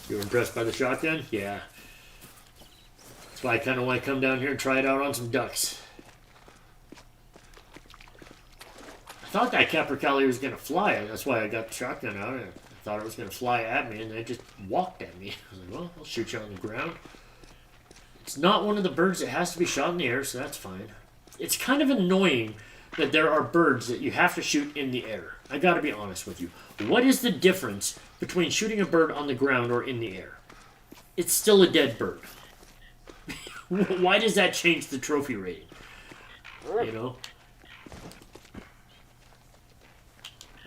You were impressed by the shotgun? Yeah. That's why I kind of want to come down here and try it out on some ducks. I thought that capercaillie was going to fly. That's why I got the shotgun out. I thought it was going to fly at me, and then it just walked at me. I was like, well, I'll shoot you on the ground. It's not one of the birds that has to be shot in the air, so that's fine. It's kind of annoying that there are birds that you have to shoot in the air. I gotta be honest with you. What is the difference between shooting a bird on the ground or in the air? It's still a dead bird. Why does that change the trophy rating? You know?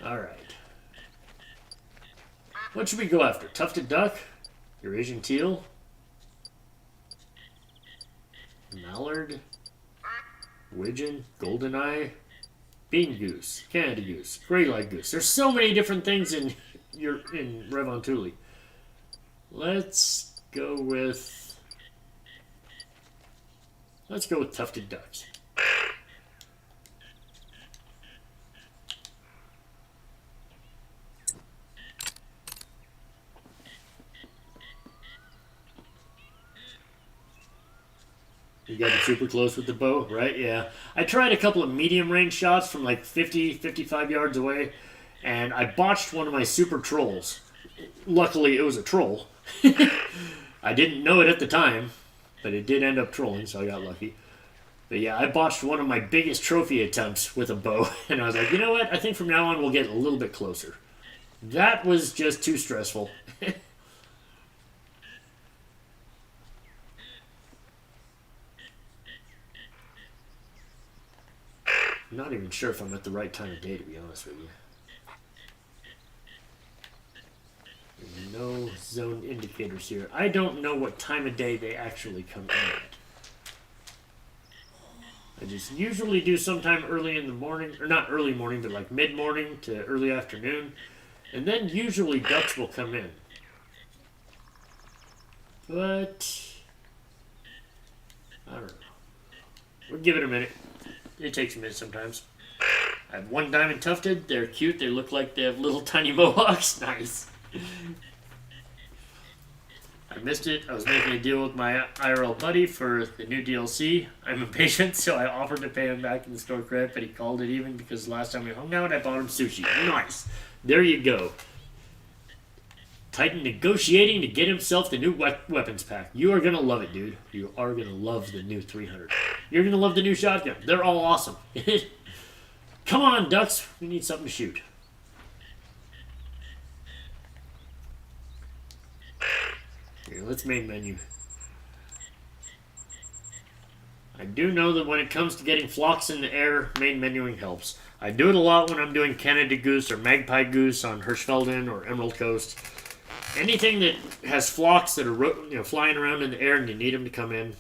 Alright. What should we go after? Tufted duck? Eurasian teal? Mallard? Widgeon? Goldeneye? Bean goose? Canada goose? Gray-leg goose? There's so many different things in Revontuli. Let's go with tufted ducks. You got it super close with the bow, right? Yeah. I tried a couple of medium range shots from like 50, 55 yards away, and I botched one of my super trolls. Luckily, it was a troll. I didn't know it at the time, but it did end up trolling, so I got lucky. But yeah, I botched one of my biggest trophy attempts with a bow, and I was like, you know what? I think from now on we'll get a little bit closer. That was just too stressful. I'm not even sure if I'm at the right time of day, to be honest with you. There's no zone indicators here. I don't know what time of day they actually come in at. I just usually do sometime early in the morning, or not early morning, but like mid-morning to early afternoon. And then usually ducks will come in. But I don't know. We'll give it a minute. It takes a minute sometimes. I have one diamond tufted. They're cute. They look like they have little tiny mohawks. Nice. I missed it. I was making a deal with my IRL buddy for the new DLC. I'm impatient, so I offered to pay him back in the store credit, but he called it even because last time we hung out, I bought him sushi. Nice. There you go. Titan negotiating to get himself the new weapons pack. You are going to love it, dude. You are going to love the new 300. You're going to love the new shotgun. They're all awesome. Come on, ducks. We need something to shoot. Here, let's main menu. I do know that when it comes to getting flocks in the air, main menuing helps. I do it a lot when I'm doing Canada Goose or Magpie Goose on Hirschfelden or Emerald Coast. Anything that has flocks that are flying around in the air and you need them to come in,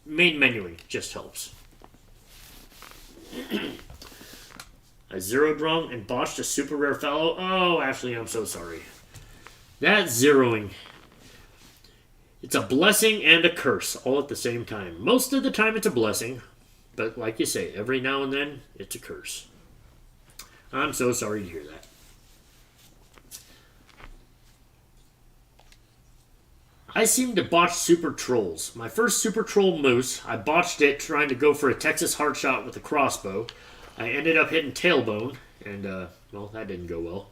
main menuing just helps. I zeroed wrong and botched a super rare fallow. Oh, Ashley, I'm so sorry. That zeroing. It's a blessing and a curse all at the same time. Most of the time it's a blessing, but like you say, every now and then it's a curse. I'm so sorry to hear that. I seem to botch super trolls. My first super troll moose, I botched it trying to go for a Texas heart shot with a crossbow. I ended up hitting tailbone, and, well, that didn't go well.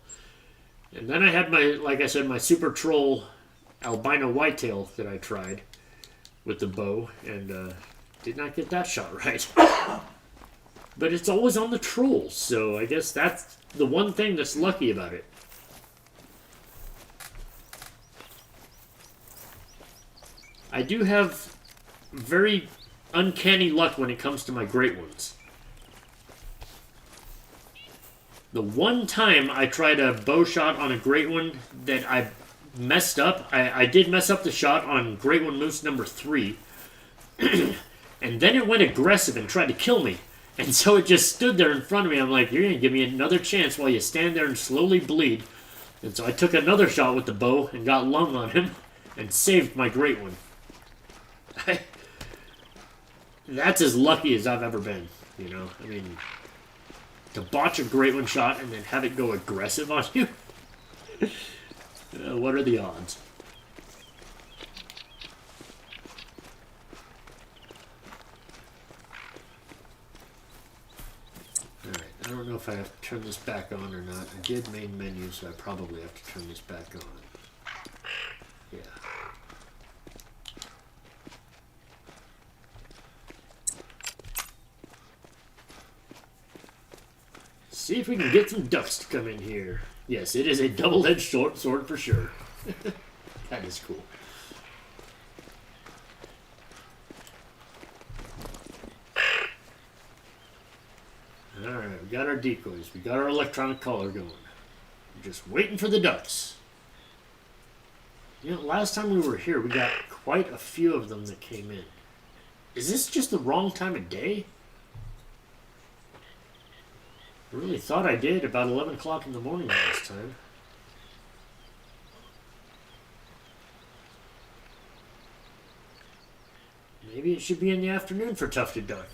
And then I had like I said, my super troll albino whitetail that I tried with the bow, and did not get that shot right. But it's always on the trolls, so I guess that's the one thing that's lucky about it. I do have very uncanny luck when it comes to my great ones. The one time I tried a bow shot on a great one that I messed up, I did mess up the shot on Great One Moose number 3. And then it went aggressive and tried to kill me. And so it just stood there in front of me. I'm like, you're going to give me another chance while you stand there and slowly bleed. And so I took another shot with the bow and got lung on him and saved my great one. That's as lucky as I've ever been, you know? I mean, to botch a great one shot and then have it go aggressive on you? What are the odds? Alright, I don't know if I have to turn this back on or not. I did main menu, so I probably have to turn this back on. Yeah. See if we can get some ducks to come in here. Yes, it is a double-edged short sword for sure. That is cool. Alright, we got our decoys. We got our electronic collar going. We're just waiting for the ducks. You know, last time we were here, we got quite a few of them that came in. Is this just the wrong time of day? I really thought I did about 11 o'clock in the morning last time. Maybe it should be in the afternoon for tufted duck.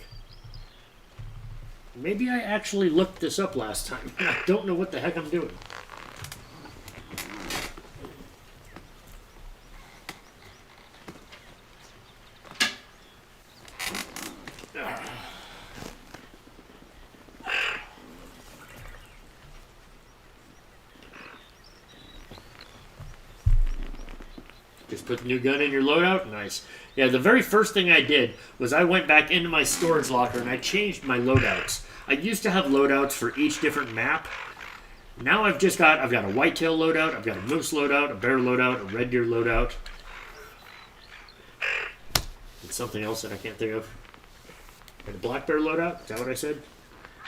Maybe I actually looked this up last time. I don't know what the heck I'm doing. Just put the new gun in your loadout? Nice. Yeah, the very first thing I did was I went back into my storage locker and I changed my loadouts. I used to have loadouts for each different map. Now I've got a whitetail loadout, I've got a moose loadout, a bear loadout, a red deer loadout. And something else that I can't think of. And a black bear loadout, is that what I said?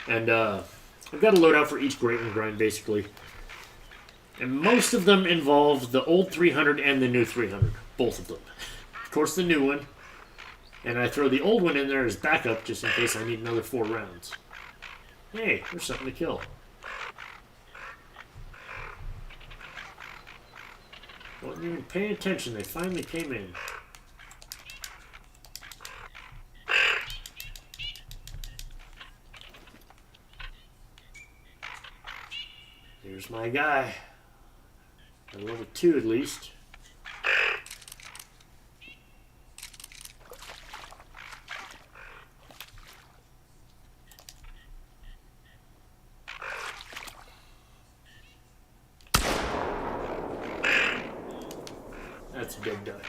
And I've got a loadout for each great one grind basically. And most of them involve the old 300 and the new 300. Both of them. Of course, the new one. And I throw the old one in there as backup just in case I need another 4 rounds. Hey, there's something to kill. Wasn't even paying attention. They finally came in. Here's my guy. A level 2 at least. That's a dead duck.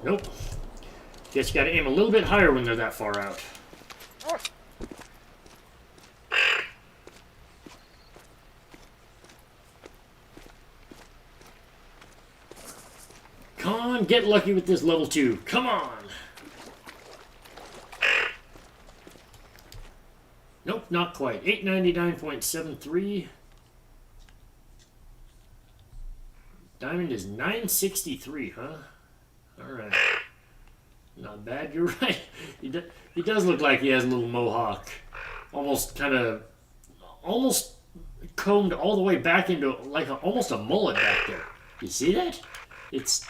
Nope. Guess you gotta aim a little bit higher when they're that far out. Come on, get lucky with this level 2. Come on! Nope, not quite. 899.73. Diamond is 963, huh? Alright. Not bad, you're right. He does look like he has a little mohawk. Almost kind of... Almost combed all the way back into like almost a mullet back there. You see that? It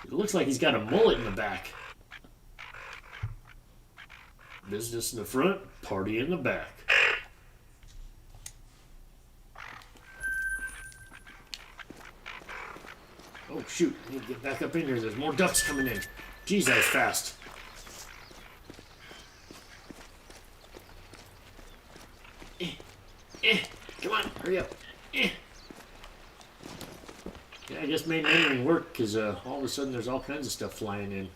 looks like he's got a mullet in the back. Business in the front, party in the back. Oh shoot, I need to get back up in here. There's more ducks coming in. Jeez, that was fast. Come on, hurry up. Yeah, I guess main entering work because all of a sudden there's all kinds of stuff flying in.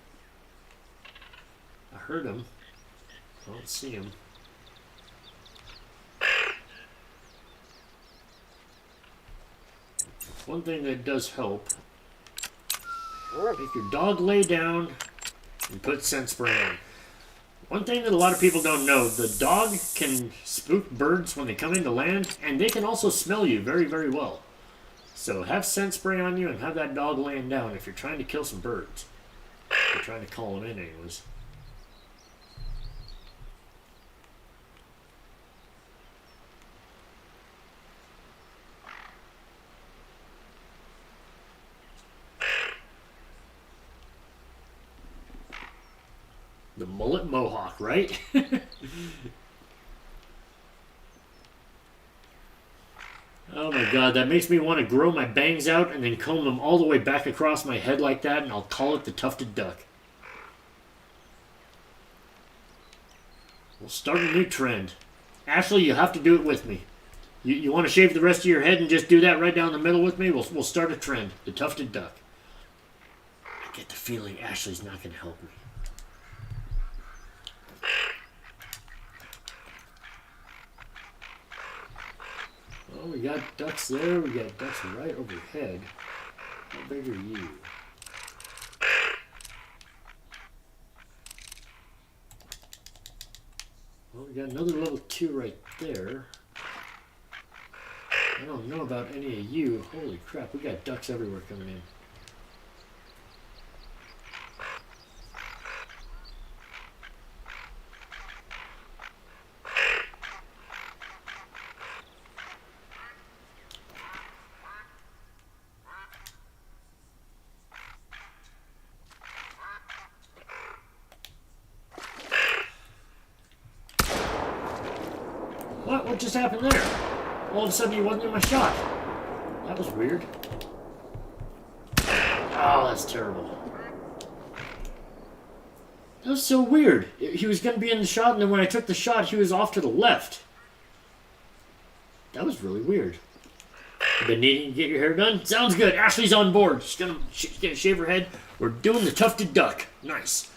I heard them. I don't see him. One thing that does help, make your dog lay down and put scent spray on. One thing that a lot of people don't know, the dog can spook birds when they come into land, and they can also smell you very, very well. So have scent spray on you and have that dog laying down if you're trying to kill some birds. If you're trying to call them in anyways. The mullet mohawk, right? Oh my god, that makes me want to grow my bangs out and then comb them all the way back across my head like that, and I'll call it the tufted duck. We'll start a new trend. Ashley, you have to do it with me. You want to shave the rest of your head and just do that right down the middle with me? We'll start a trend. The tufted duck. I get the feeling Ashley's not going to help me. Well, we got ducks there. We got ducks right overhead. How big are you? Well, we got another level 2 right there. I don't know about any of you. Holy crap, we got ducks everywhere coming in. What just happened there? All of a sudden he wasn't in my shot. That was weird. Oh, that's terrible. That was so weird. He was going to be in the shot, and then when I took the shot, he was off to the left. That was really weird. Been needing to get your hair done? Sounds good. Ashley's on board. She's going to shave her head. We're doing the tufted duck. Nice.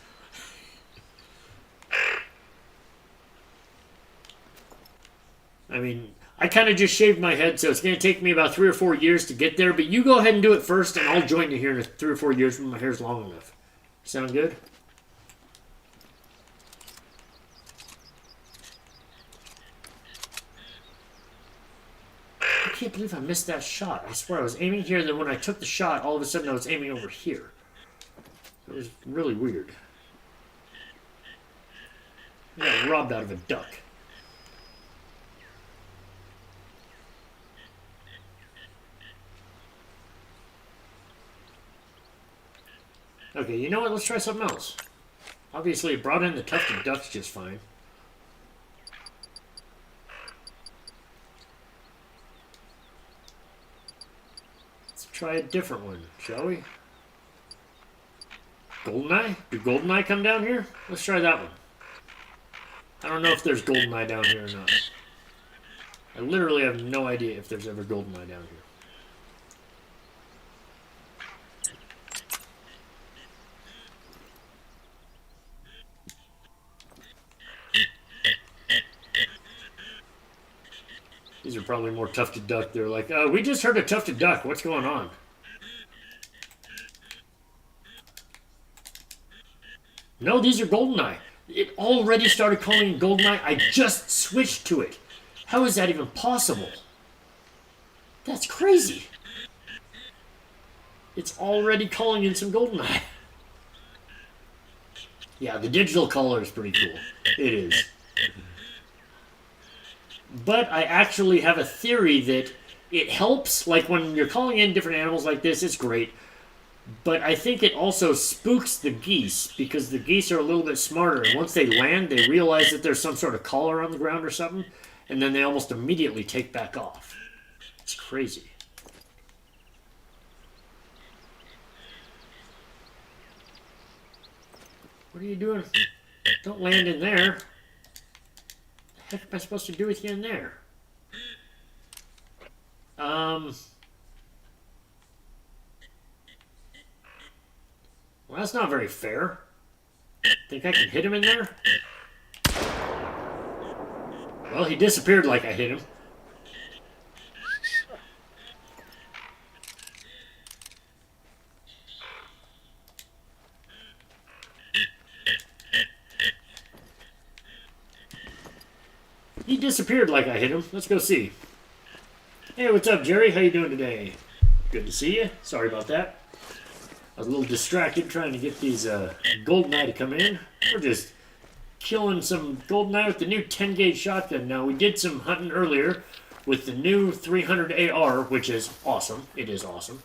I mean, I kind of just shaved my head, so it's going to take me about 3 or 4 years to get there. But you go ahead and do it first, and I'll join you here in 3 or 4 years when my hair's long enough. Sound good? can't believe I missed that shot. I swear I was aiming here, then when I took the shot, all of a sudden I was aiming over here. It was really weird. I got robbed out of a duck. Okay, you know what? Let's try something else. Obviously, it brought in the tufted ducks just fine. Let's try a different one, shall we? Goldeneye? Do Goldeneye come down here? Let's try that one. I don't know if there's Goldeneye down here or not. I literally have no idea if there's ever Goldeneye down here. These are probably more tufted duck. They're like, we just heard a tufted duck. What's going on? No, these are Goldeneye. It already started calling Goldeneye. I just switched to it. How is that even possible? That's crazy. It's already calling in some Goldeneye. Yeah, the digital color is pretty cool. It is. But I actually have a theory that it helps. Like when you're calling in different animals like this, it's great. But I think it also spooks the geese because the geese are a little bit smarter. And once they land, they realize that there's some sort of collar on the ground or something. And then they almost immediately take back off. It's crazy. What are you doing? Don't land in there. What the heck am I supposed to do with you in there? Well, that's not very fair. Think I can hit him in there? Well, he disappeared like I hit him. He disappeared like I hit him. Let's go see. Hey, what's up, Jerry? How you doing today? Good to see you. Sorry about that. I was a little distracted trying to get these Goldeneye to come in. We're just killing some Goldeneye with the new 10-gauge shotgun. Now, we did some hunting earlier with the new 300 AR, which is awesome. It is awesome.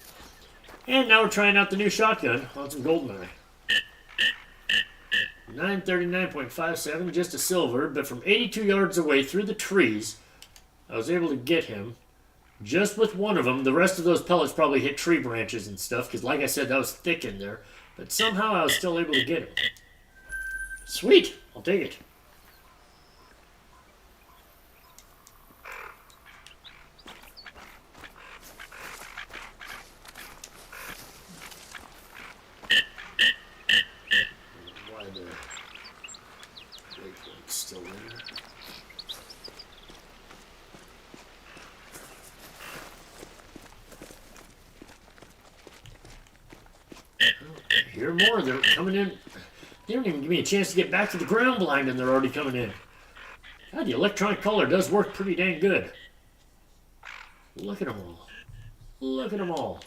And now we're trying out the new shotgun on some Goldeneye. 939.57, just a silver, but from 82 yards away through the trees, I was able to get him. Just with one of them. The rest of those pellets probably hit tree branches and stuff, because like I said, that was thick in there. But somehow I was still able to get him. Sweet! I'll take it. Why the breakpoint's still in there? Hear more. They're coming in. They don't even give me a chance to get back to the ground blind and they're already coming in. God, the electronic color does work pretty dang good. Look at them all. Look at them all.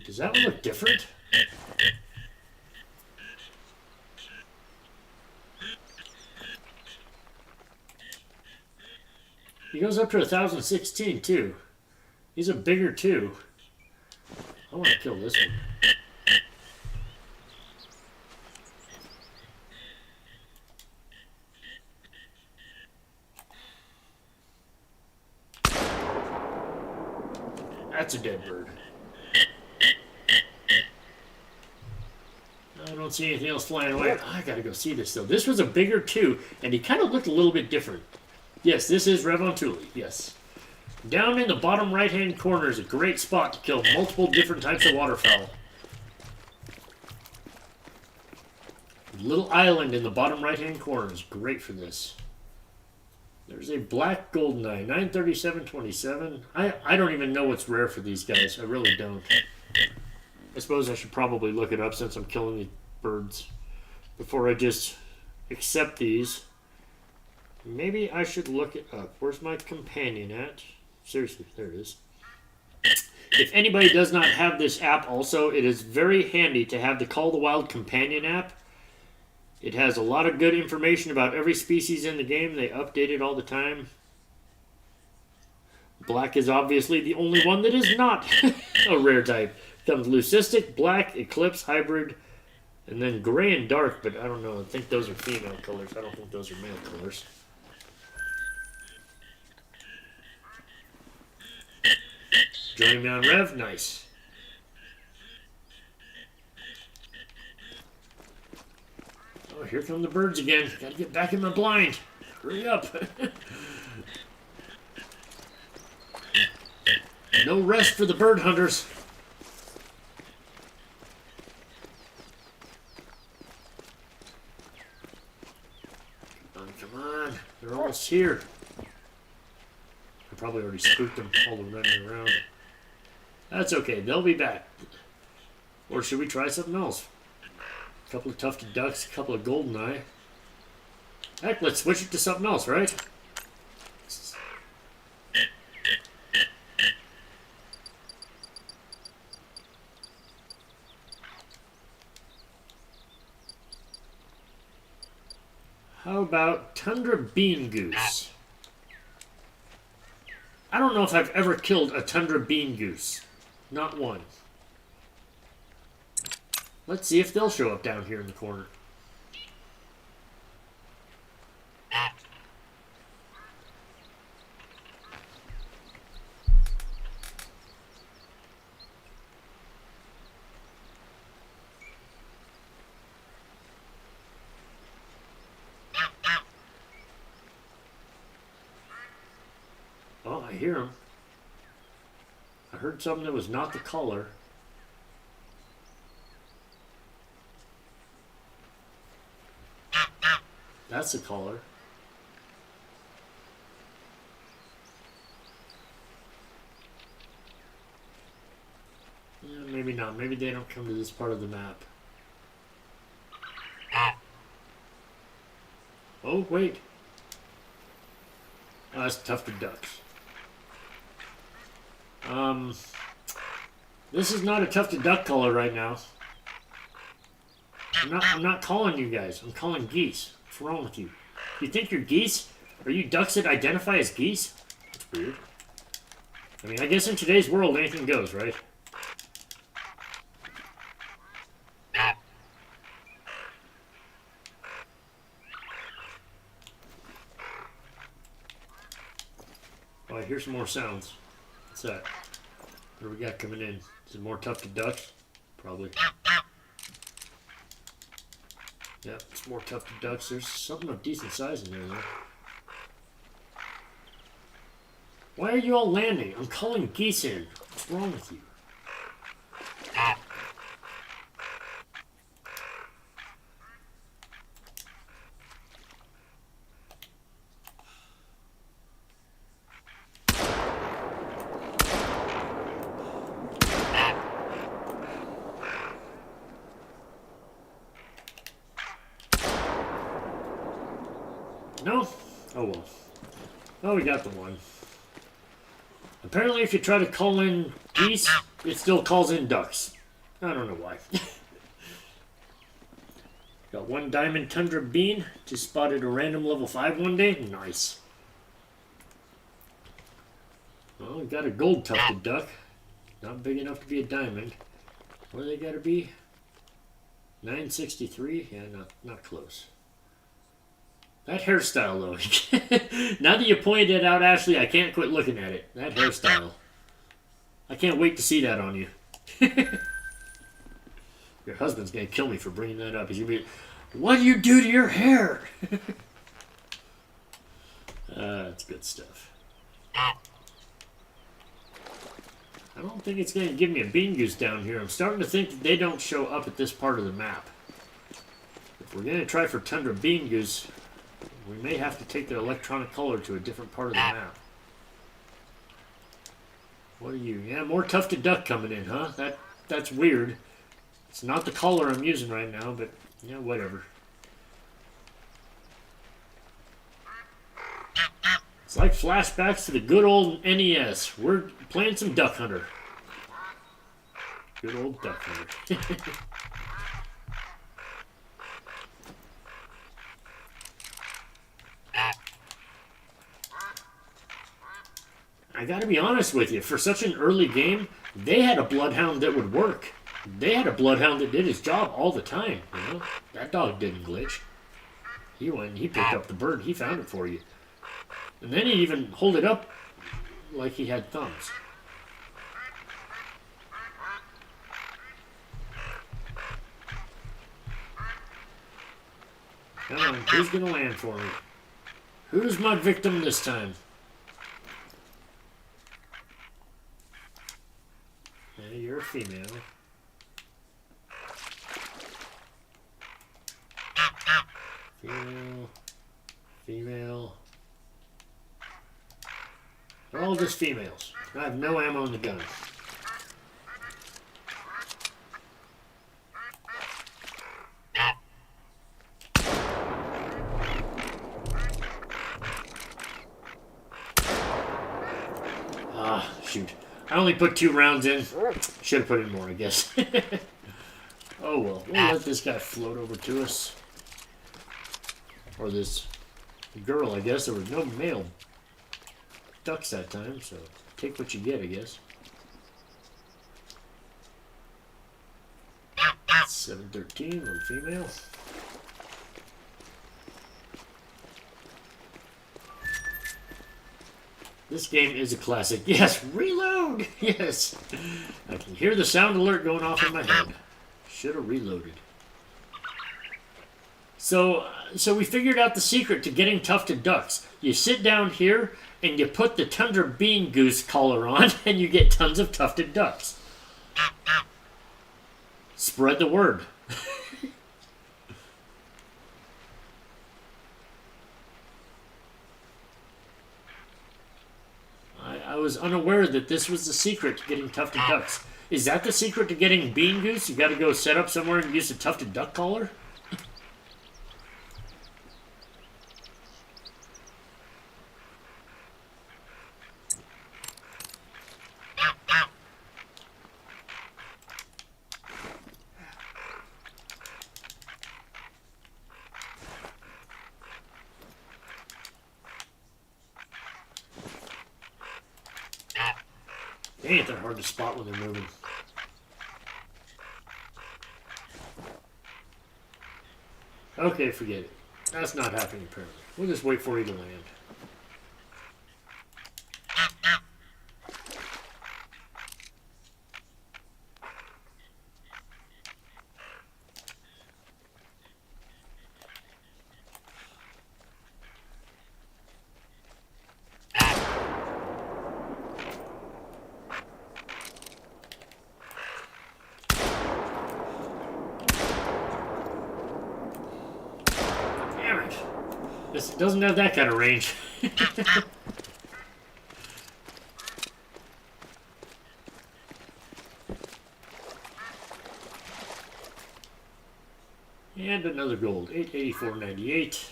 Does that one look different? He goes up to 1016 too. He's a bigger two. I want to kill this one. That's a dead bird. I don't see anything else flying away. I gotta go see this though. This was a bigger two, and he kind of looked a little bit different. Yes, this is Revontuli, yes. Down in the bottom right-hand corner is a great spot to kill multiple different types of waterfowl. Little island in the bottom right-hand corner is great for this. There's a black goldeneye, 93727. I don't even know what's rare for these guys. I really don't. I suppose I should probably look it up since I'm killing the birds before I just accept these. Maybe I should look it up. Where's my companion at? Seriously, there it is. If anybody does not have this app also, it is very handy to have the Call of the Wild companion app. It has a lot of good information about every species in the game. They update it all the time. Black is obviously the only one that is not a rare type. Comes leucistic, black, eclipse, hybrid, and then gray and dark, but I don't know. I think those are female colors. I don't think those are male colors. Joining me on Rev, nice. Oh, here come the birds again. Gotta get back in my blind. Hurry up. No rest for the bird hunters. Come on. They're almost here. I probably already spooked them all the running around. That's okay. They'll be back. Or should we try something else? A couple of tufted ducks, a couple of goldeneye. Heck, let's switch it to something else, right? How about tundra bean goose? I don't know if I've ever killed a tundra bean goose. Not one. Let's see if they'll show up down here in the corner. Oh, I hear them. I heard something that was not the color. That's the color. Yeah, maybe not. Maybe they don't come to this part of the map. Oh, wait. Oh, that's tufted ducks. This is not a tufted duck color right now. I'm not calling you guys. I'm calling geese. What's wrong with you? You think you're geese? Are you ducks that identify as geese? That's weird. I mean, I guess in today's world, anything goes, right? Oh, I hear some more sounds. What's that? What do we got coming in? Is it more tufted ducks? Probably. Yeah, it's more tufted ducks. There's something of decent size in there, though. Why are you all landing? I'm calling geese in. What's wrong with you? No? Oh well. Oh, we got the one. Apparently if you try to call in geese, it still calls in ducks. I don't know why. Got one diamond tundra bean. Just spotted a random level 5 one day. Nice. Well, we got a gold tufted duck. Not big enough to be a diamond. What do they gotta be? 963? Yeah, not close. That hairstyle, though. Now that you pointed it out, Ashley, I can't quit looking at it. That hairstyle. I can't wait to see that on you. Your husband's going to kill me for bringing that up. He's going to be, what do you do to your hair? That's good stuff. I don't think it's going to give me a bean goose down here. I'm starting to think that they don't show up at this part of the map. If we're going to try for tundra bean goose, We may have to take the electronic color to a different part of the map. What are you? Yeah, more tufted duck coming in, huh? That's weird. It's not the color I'm using right now, but yeah, whatever. It's like flashbacks to the good old NES. We're playing some Duck Hunter. Good old Duck Hunter. I gotta be honest with you, for such an early game, they had a bloodhound that would work. They had a bloodhound that did his job all the time, you know? That dog didn't glitch. He went and he picked up the bird, he found it for you. And then he'd even hold it up like he had thumbs. Come on, who's gonna land for me? Who's my victim this time? Yeah, you're a female. Female. Female. They're all just females. I have no ammo in the gun. Ah, shoot. I only put 2 rounds in. Should have put in more, I guess. Oh well. We'll let this guy float over to us. Or this girl, I guess. There was no male ducks that time, so take what you get, I guess. 713, little female. This game is a classic. Yes, reload! Yes! I can hear the sound alert going off in my head. Should have reloaded. So we figured out the secret to getting tufted ducks. You sit down here and you put the Tundra Bean Goose collar on and you get tons of tufted ducks. Spread the word. I was unaware that this was the secret to getting tufted ducks. Is that the secret to getting Bean Goose? You gotta go set up somewhere and use a tufted duck collar? Dang it, they're hard to spot when they're moving. Okay, forget it. That's not happening apparently. We'll just wait for you to land. This doesn't have that kind of range. And another gold, 884.98.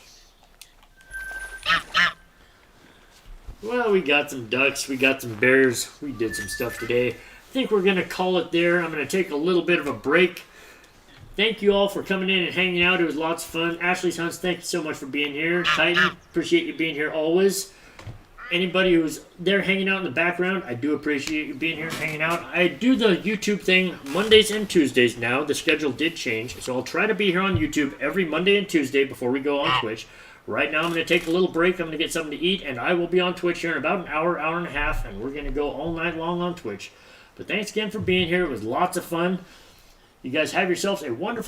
Well, we got some ducks, we got some bears, we did some stuff today. I think we're going to call it there. I'm going to take a little bit of a break. Thank you all for coming in and hanging out. It was lots of fun. Ashley's Hunts, thank you so much for being here. Titan, appreciate you being here always. Anybody who's there hanging out in the background, I do appreciate you being here and hanging out. I do the YouTube thing Mondays and Tuesdays now. The schedule did change, so I'll try to be here on YouTube every Monday and Tuesday before we go on Twitch. Right now I'm going to take a little break. I'm going to get something to eat, and I will be on Twitch here in about an hour, hour and a half, and we're going to go all night long on Twitch. But thanks again for being here. It was lots of fun. You guys have yourselves a wonderful